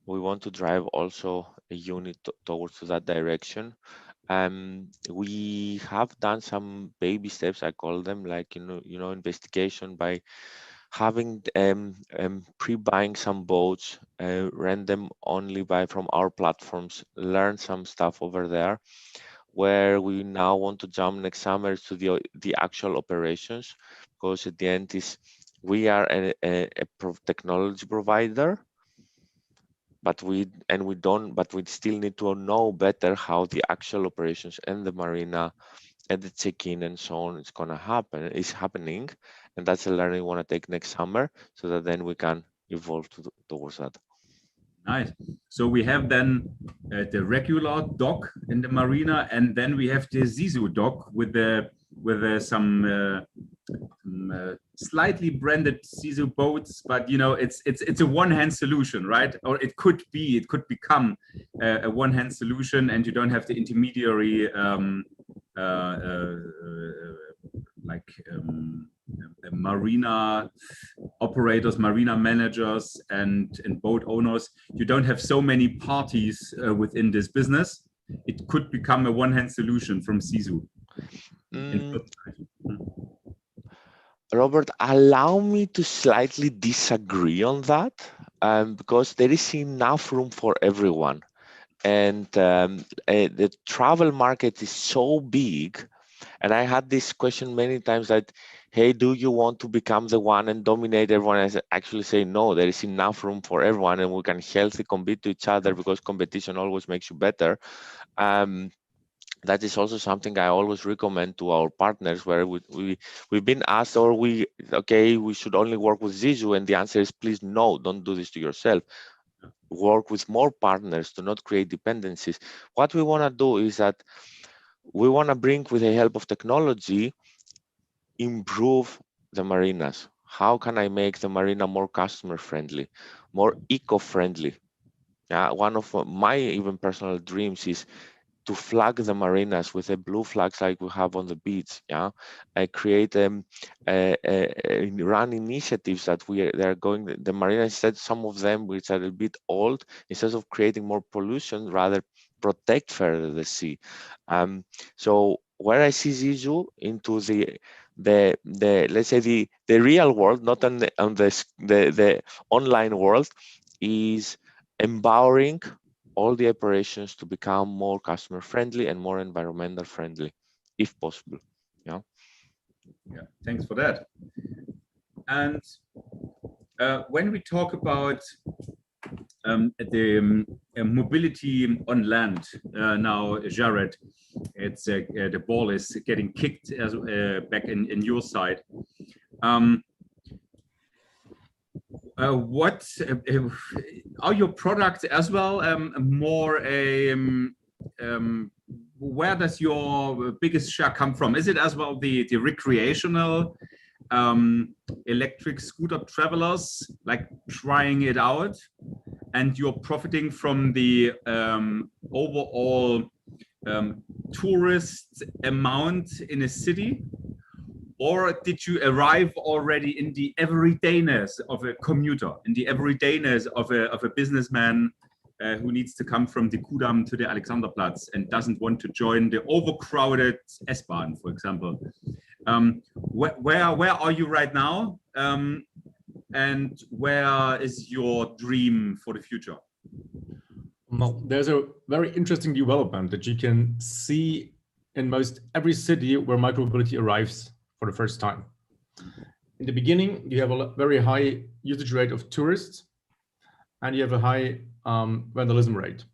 we want to drive also a unit towards that direction. We have done some baby steps, I call them, like investigation by having pre-buying some boats, rent them only from our platforms, learn some stuff over there, where we now want to jump next summer to the actual operations, because at the end is we are a technology provider, but we still need to know better how the actual operations and the marina and the check-in and so on is happening, and that's a learning we want to take next summer, so that then we can evolve towards that. Nice. So we have then the regular dock in the marina, and then we have the Zizu dock with some slightly branded Zizu boats, but it's a one-hand solution, right? Or it could become a one-hand solution, and you don't have the intermediary marina operators, marina managers, and boat owners. You don't have so many parties within this business. It could become a one-hand solution from Zizu. Robert, allow me to slightly disagree on that, because there is enough room for everyone. And the travel market is so big. And I had this question many times that, hey, do you want to become the one and dominate everyone? I actually say, no, there is enough room for everyone, and we can healthy compete to each other, because competition always makes you better. That is also something I always recommend to our partners, where we've been asked, we should only work with Zizu, and the answer is, please, no, don't do this to yourself. Work with more partners to not create dependencies. What we want to do is that we want to bring, with the help of technology, improve the marinas. How can I make the marina more customer friendly, more eco-friendly? One of my even personal dreams is to flag the marinas with the blue flags like we have on the beach. I create run initiatives that they're going, the marina, instead, some of them which are a bit old, instead of creating more pollution, rather protect further the sea. So where I see Zizu into the let's say the real world, not on the online world, is empowering all the operations to become more customer friendly and more environmental friendly, if possible. Yeah, thanks for that. And when we talk about the mobility on land, now, Jerrit, it's the ball is getting kicked back in your side. What are your products as well? Where does your biggest share come from? Is it as well the recreational electric scooter travelers, like trying it out, and you're profiting from the overall tourist amount in a city? Or did you arrive already in the everydayness of a commuter, in the everydayness of a businessman who needs to come from the Kudamm to the Alexanderplatz and doesn't want to join the overcrowded S-Bahn, for example? Where are you right now? And where is your dream for the future? Well, there's a very interesting development that you can see in most every city where micromobility arrives for the first time. In the beginning, you have a very high usage rate of tourists, and you have a high vandalism rate.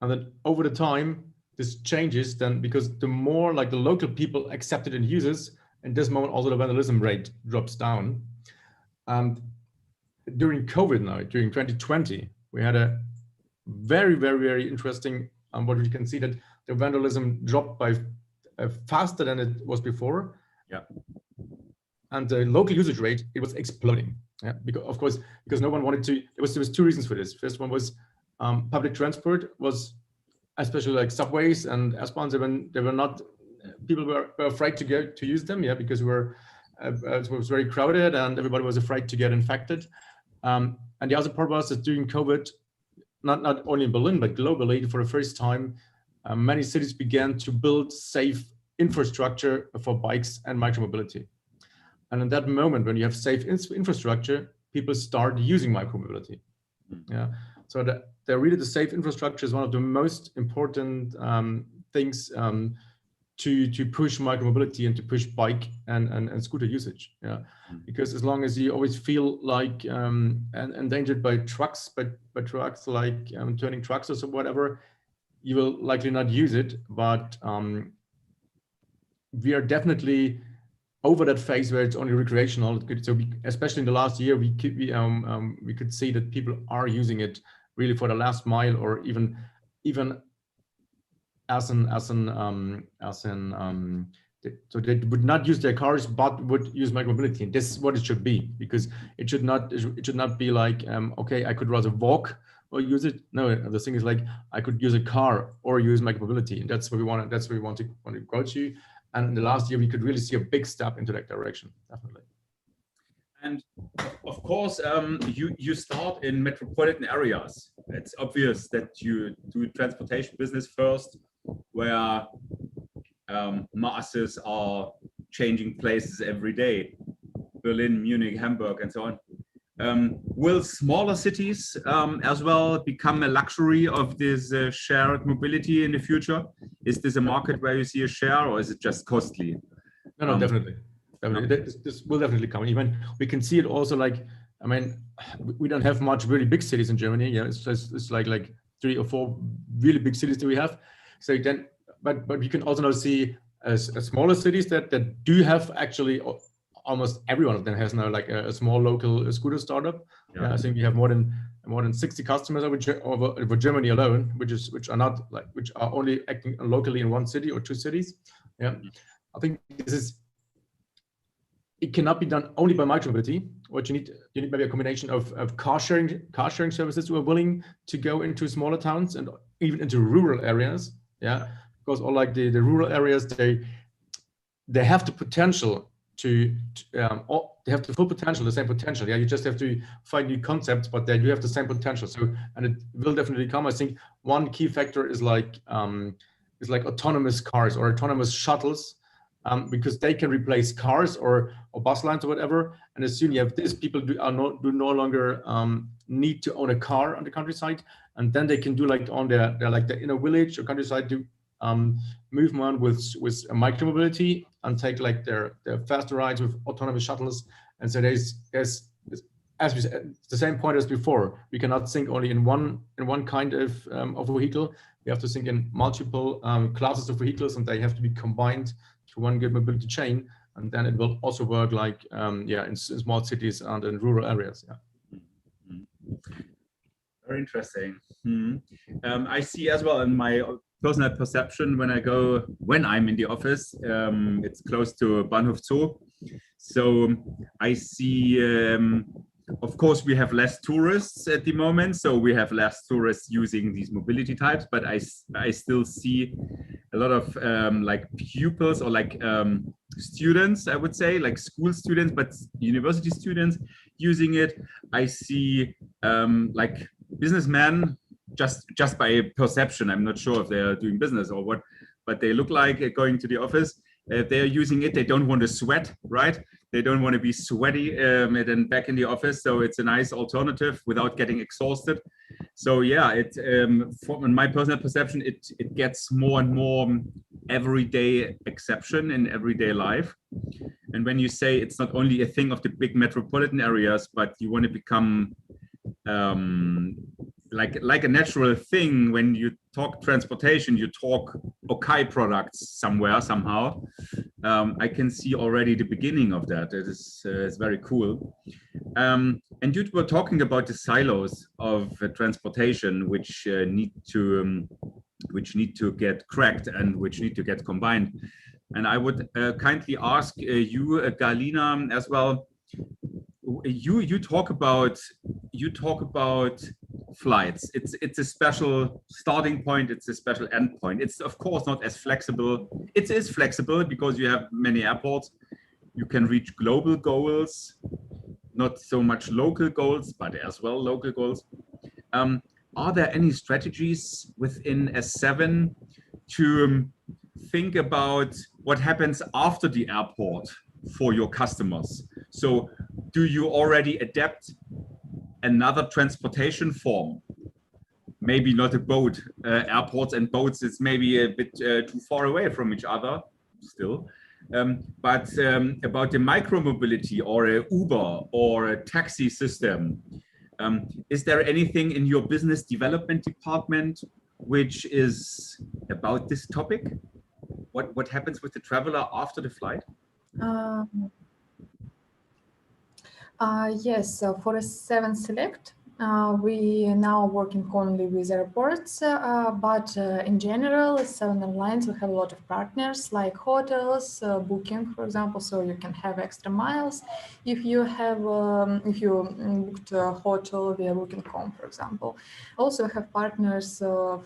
And then over the time, this changes then, because the more like the local people accept it and use it, in this moment also the vandalism rate drops down. And during COVID now, during 2020, we had a very, very, very interesting, what we can see, that the vandalism dropped by faster than it was before. Yeah. And the local usage rate, it was exploding. Yeah, because no one wanted to. There was two reasons for this. First one was public transport was, especially like subways and S-Bahns, they were not people were afraid to use them, yeah, because it was very crowded and everybody was afraid to get infected. And the other part was that during COVID, not only in Berlin, but globally, for the first time, many cities began to build safe infrastructure for bikes and micromobility. And in that moment, when you have safe infrastructure, people start using micromobility. Yeah. So really the safe infrastructure is one of the most important things to push micromobility and to push bike and scooter usage. Yeah. Because as long as you always feel like endangered by trucks, by trucks like turning trucks or whatever, you will likely not use it. But we are definitely over that phase where it's only recreational. So especially in the last year, we could see that people are using it really for the last mile, or even so they would not use their cars but would use micromobility. And this is what it should be, because it should not be like okay, I could rather walk or use it. No, the thing is like I could use a car or use micromobility, and that's what we want. That's where we want to go to. And in the last year, we could really see a big step into that direction, definitely. And of course, you start in metropolitan areas. It's obvious that you do transportation business first, where masses are changing places every day. Berlin, Munich, Hamburg, and so on. Will smaller cities as well become a luxury of this shared mobility in the future? Is this a market where you see a share, or is it just costly? No, definitely. This will definitely come. Even we can see it also, like, I mean, we don't have much really big cities in Germany. Yeah, it's like 3 or 4 really big cities that we have. So then, but we can also now see smaller cities that do have actually. Almost every one of them has now like a small local scooter startup. Yeah, I think we have more than 60 customers over Germany alone, which are only acting locally in 1 city or 2 cities. Yeah, I think it cannot be done only by micromobility. What you need maybe a combination of car sharing services who are willing to go into smaller towns and even into rural areas. Yeah, because all like the rural areas, they have the potential they have the full potential, the same potential. Yeah, you just have to find new concepts, but they do have the same potential. So, and it will definitely come. I think one key factor is like autonomous cars or autonomous shuttles, because they can replace cars or bus lines or whatever. And as soon as you have this, people do no longer need to own a car on the countryside, and then they can do like on their like the inner village or countryside do move on with micromobility and take like their faster rides with autonomous shuttles. And so there's as we said, the same point as before. We cannot think only in one kind of vehicle. We have to think in multiple classes of vehicles, and they have to be combined to one good mobility chain. And then it will also work like in small cities and in rural areas. Yeah. Very interesting. I see as well in my personal perception when I'm in the office, it's close to Bahnhof Zoo. So I see, of course, we have less tourists at the moment. So we have less tourists using these mobility types, but I still see a lot of like pupils or like students, I would say, like school students, but university students using it. I see like businessmen, just by perception. I'm not sure if they are doing business or what, but they look like going to the office. They're using it. They don't want to sweat, right? They don't want to be sweaty and then back in the office. So it's a nice alternative without getting exhausted. So yeah, in my personal perception, it gets more and more everyday exception in everyday life. And when you say it's not only a thing of the big metropolitan areas, but you want to become like a natural thing. When you talk transportation, you talk Akai products somewhere, somehow. I can see already the beginning of that. It is it's very cool. And you were talking about the silos of transportation, which need to get cracked and which need to get combined. And I would kindly ask you, Galina, as well. You talk about flights. It's a special starting point. It's a special end point. It's of course not as flexible. It is flexible because you have many airports. You can reach global goals, not so much local goals, but as well local goals. Are there any strategies within S7 to think about what happens after the airport for your customers? So do you already adapt another transportation form? Maybe not a boat. Airports and boats, it's maybe a bit too far away from each other still. But about the micromobility or a Uber or a taxi system, is there anything in your business development department which is about this topic? What happens with the traveler after the flight? Yes, for S7 Select, we now working only with airports, but in general, S7 Airlines, we have a lot of partners like hotels, booking, for example, so you can have extra miles if you have if you booked a hotel via booking.com, for example. Also have partners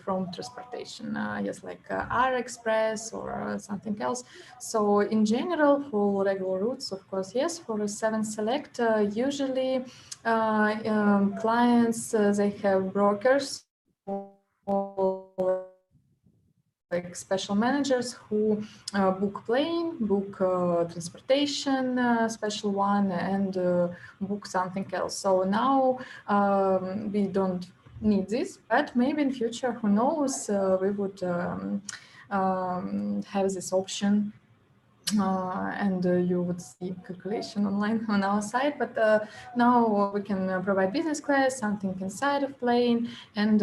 from transportation, yes, like Air Express or something else. So in general, for regular routes, of course, yes. For S7 Select, usually clients, they have brokers or like special managers who book plane, book transportation, special one, and book something else. So now we don't need this, but maybe in future, who knows, we would have this option. And you would see calculation online on our site, but now we can provide business class, something inside of plane, and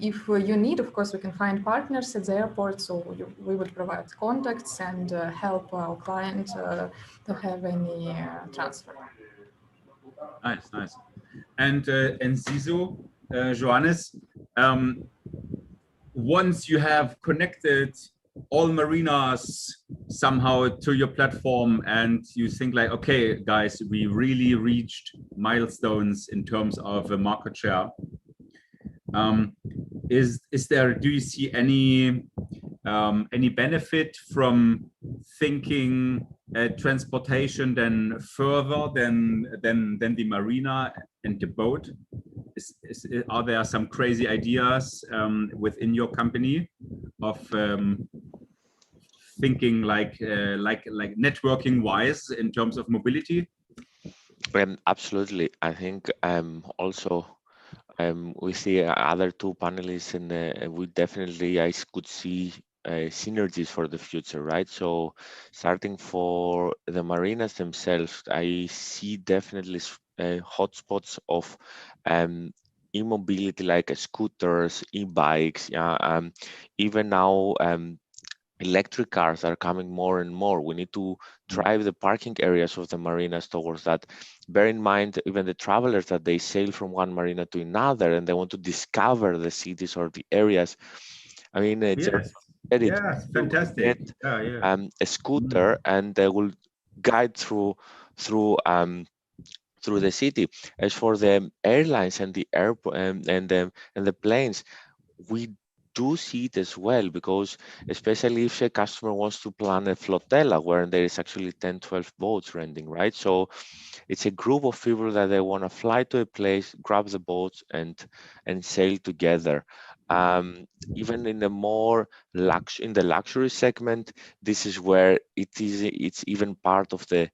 if you need, of course, we can find partners at the airport, so we would provide contacts and help our client to have any transfer. Nice, nice. And Zizu, Johannes, once you have connected all marinas somehow to your platform and you think like, okay, guys, we really reached milestones in terms of a market share. Is there, do you see any benefit from thinking transportation then further than the marina and the boat? Are there some crazy ideas within your company of thinking like networking wise in terms of mobility? Absolutely. I think also we see other two panelists, and we definitely, I could see synergies for the future, right? So starting for the marinas themselves, I see definitely hotspots of e-mobility, like scooters, e-bikes, yeah, even now electric cars are coming more and more. We need to drive the parking areas of the marinas towards that. Bear in mind, even the travelers that they sail from one marina to another and they want to discover the cities or the areas. I mean, it's yes, fantastic. A scooter and they will guide through the city. As for the airlines and the airport and the planes, we do see it as well, because especially if a customer wants to plan a flotilla where there is actually 10, 12 boats renting, right? So it's a group of people that they want to fly to a place, grab the boats and sail together. Even in the more luxury segment, this is where it's even part of the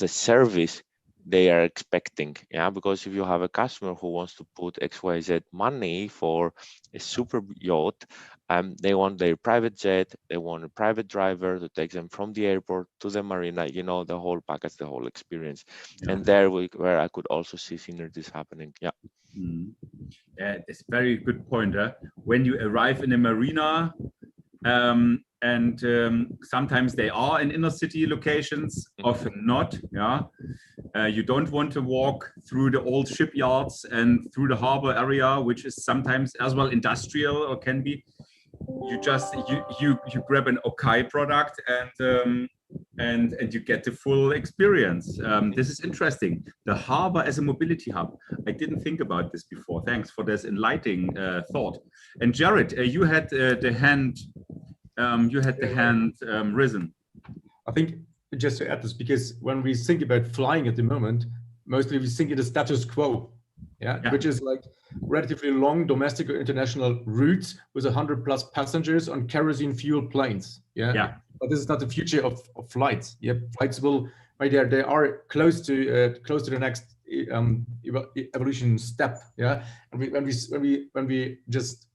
service they are expecting, yeah, because if you have a customer who wants to put XYZ money for a super yacht, they want their private jet, they want a private driver to take them from the airport to the marina, you know, the whole package, the whole experience. Yeah. And there where I could also see synergies happening. Yeah. It's a very good point. When you arrive in a marina, and sometimes they are in inner city locations, often not. Yeah, you don't want to walk through the old shipyards and through the harbor area, which is sometimes as well industrial or can be. You just you grab an Akai product and and you get the full experience. This is interesting. The harbor as a mobility hub. I didn't think about this before. Thanks for this enlightening thought. And Jerrit, you had the hand. Risen. I think just to add this, because when we think about flying at the moment, mostly we think it is status quo, which is like relatively long domestic or international routes with 100+ passengers on kerosene fuel planes. But this is not the future of flights. Flights will, right there, they are close to the next evolution step. And when we just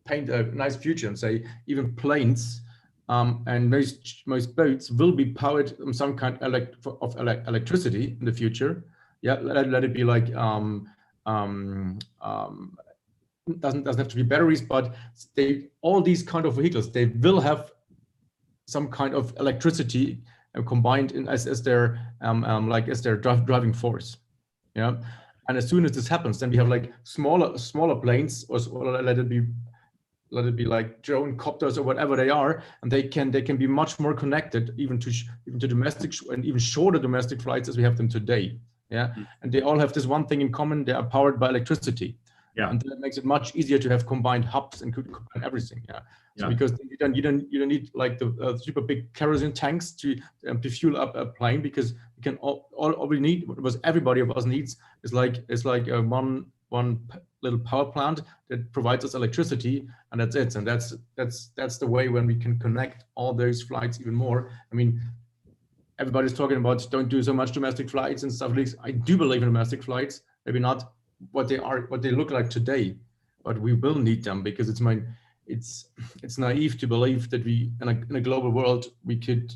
paint a nice future and say even planes and most boats will be powered on some kind of electricity in the future. Let it be like doesn't have to be batteries, but all these kind of vehicles, they will have some kind of electricity combined in as their driving force. And as soon as this happens, then we have like smaller planes, or let it be like drone copters or whatever they are, and they can be much more connected even to domestic and even shorter domestic flights as we have them today. And they all have this one thing in common: they are powered by electricity. And that makes it much easier to have combined hubs and combine everything. So because you don't need like the super big kerosene tanks to fuel up a plane, because you can all we need, what everybody of us needs, is like one little power plant that provides us electricity, and that's it. And that's the way when we can connect all those flights even more. I mean, everybody's talking about don't do so much domestic flights and stuff like this. I do believe in domestic flights, maybe not what they look like today, but we will need them, because it's naive to believe that we in a global world we could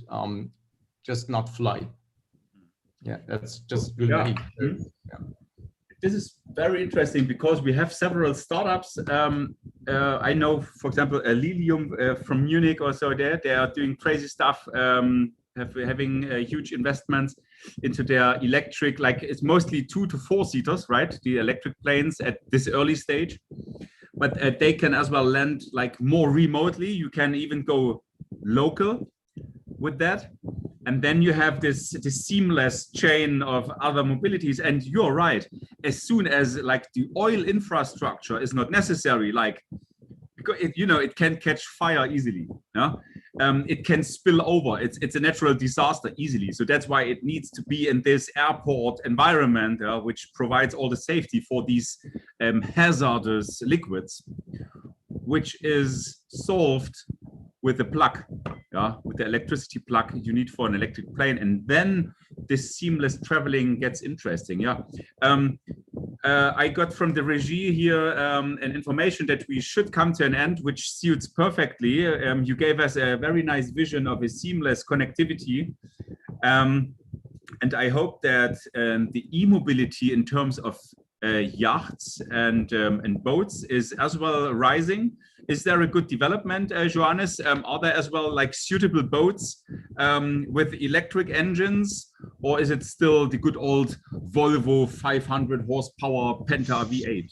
just not fly. That's just really naive. This is very interesting because we have several startups. I know, for example, Lilium from Munich or so. They are doing crazy stuff, having huge investments into their electric, like it's mostly 2 to 4 seaters, right? The electric planes at this early stage, but they can as well land like more remotely. You can even go local with that. And then you have this seamless chain of other mobilities. And you're right, as soon as like the oil infrastructure is not necessary, like, because it can catch fire easily. It can spill over. It's a natural disaster easily. So that's why it needs to be in this airport environment, which provides all the safety for these hazardous liquids, which is solved with the plug, with the electricity plug you need for an electric plane. And then this seamless traveling gets interesting. I got from the regie here an information that we should come to an end, which suits perfectly. You gave us a very nice vision of a seamless connectivity. And I hope that the e-mobility in terms of yachts and boats is as well rising. Is there a good development, Johannes? Are there as well like suitable boats with electric engines, or is it still the good old Volvo 500 horsepower Penta V8?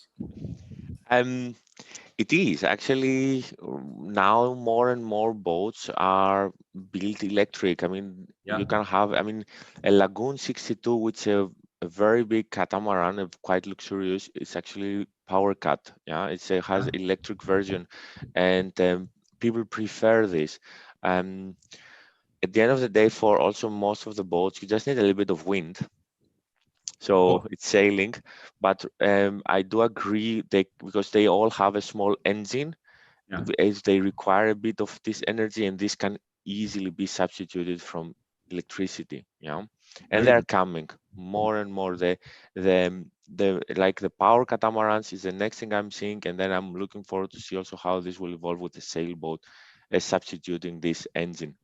It is actually now more and more boats are built electric. I mean, you can have, a Lagoon 62, which is a very big catamaran, quite luxurious. It's actually power cut. It has electric version, and people prefer this. At the end of the day, for also most of the boats, you just need a little bit of wind. So it's sailing, but I do agree because they all have a small engine, as they require a bit of this energy, and this can easily be substituted from electricity. And they're coming more and more. The power catamarans is the next thing I'm seeing, and then I'm looking forward to see also how this will evolve with the sailboat as substituting this engine.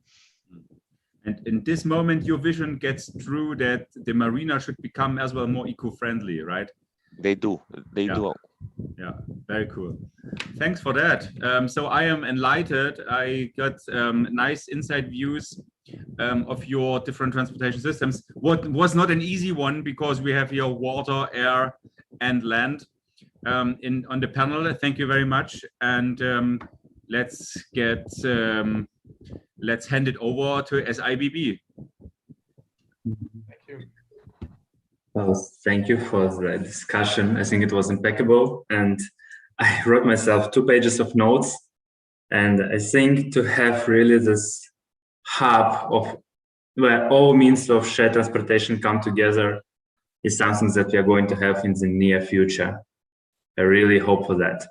And in this moment, your vision gets through that the marina should become as well more eco-friendly, right? They do. They do. Yeah, very cool. Thanks for that. So I am enlightened. I got nice inside views of your different transportation systems. What was not an easy one, because we have here water, air, and land on the panel. Thank you very much. And let's get let's hand it over to SIBB. Thank you. Well, thank you for the discussion. I think it was impeccable, and I wrote myself 2 pages of notes. And I think to have really this hub of where all means of shared transportation come together is something that we are going to have in the near future. I really hope for that.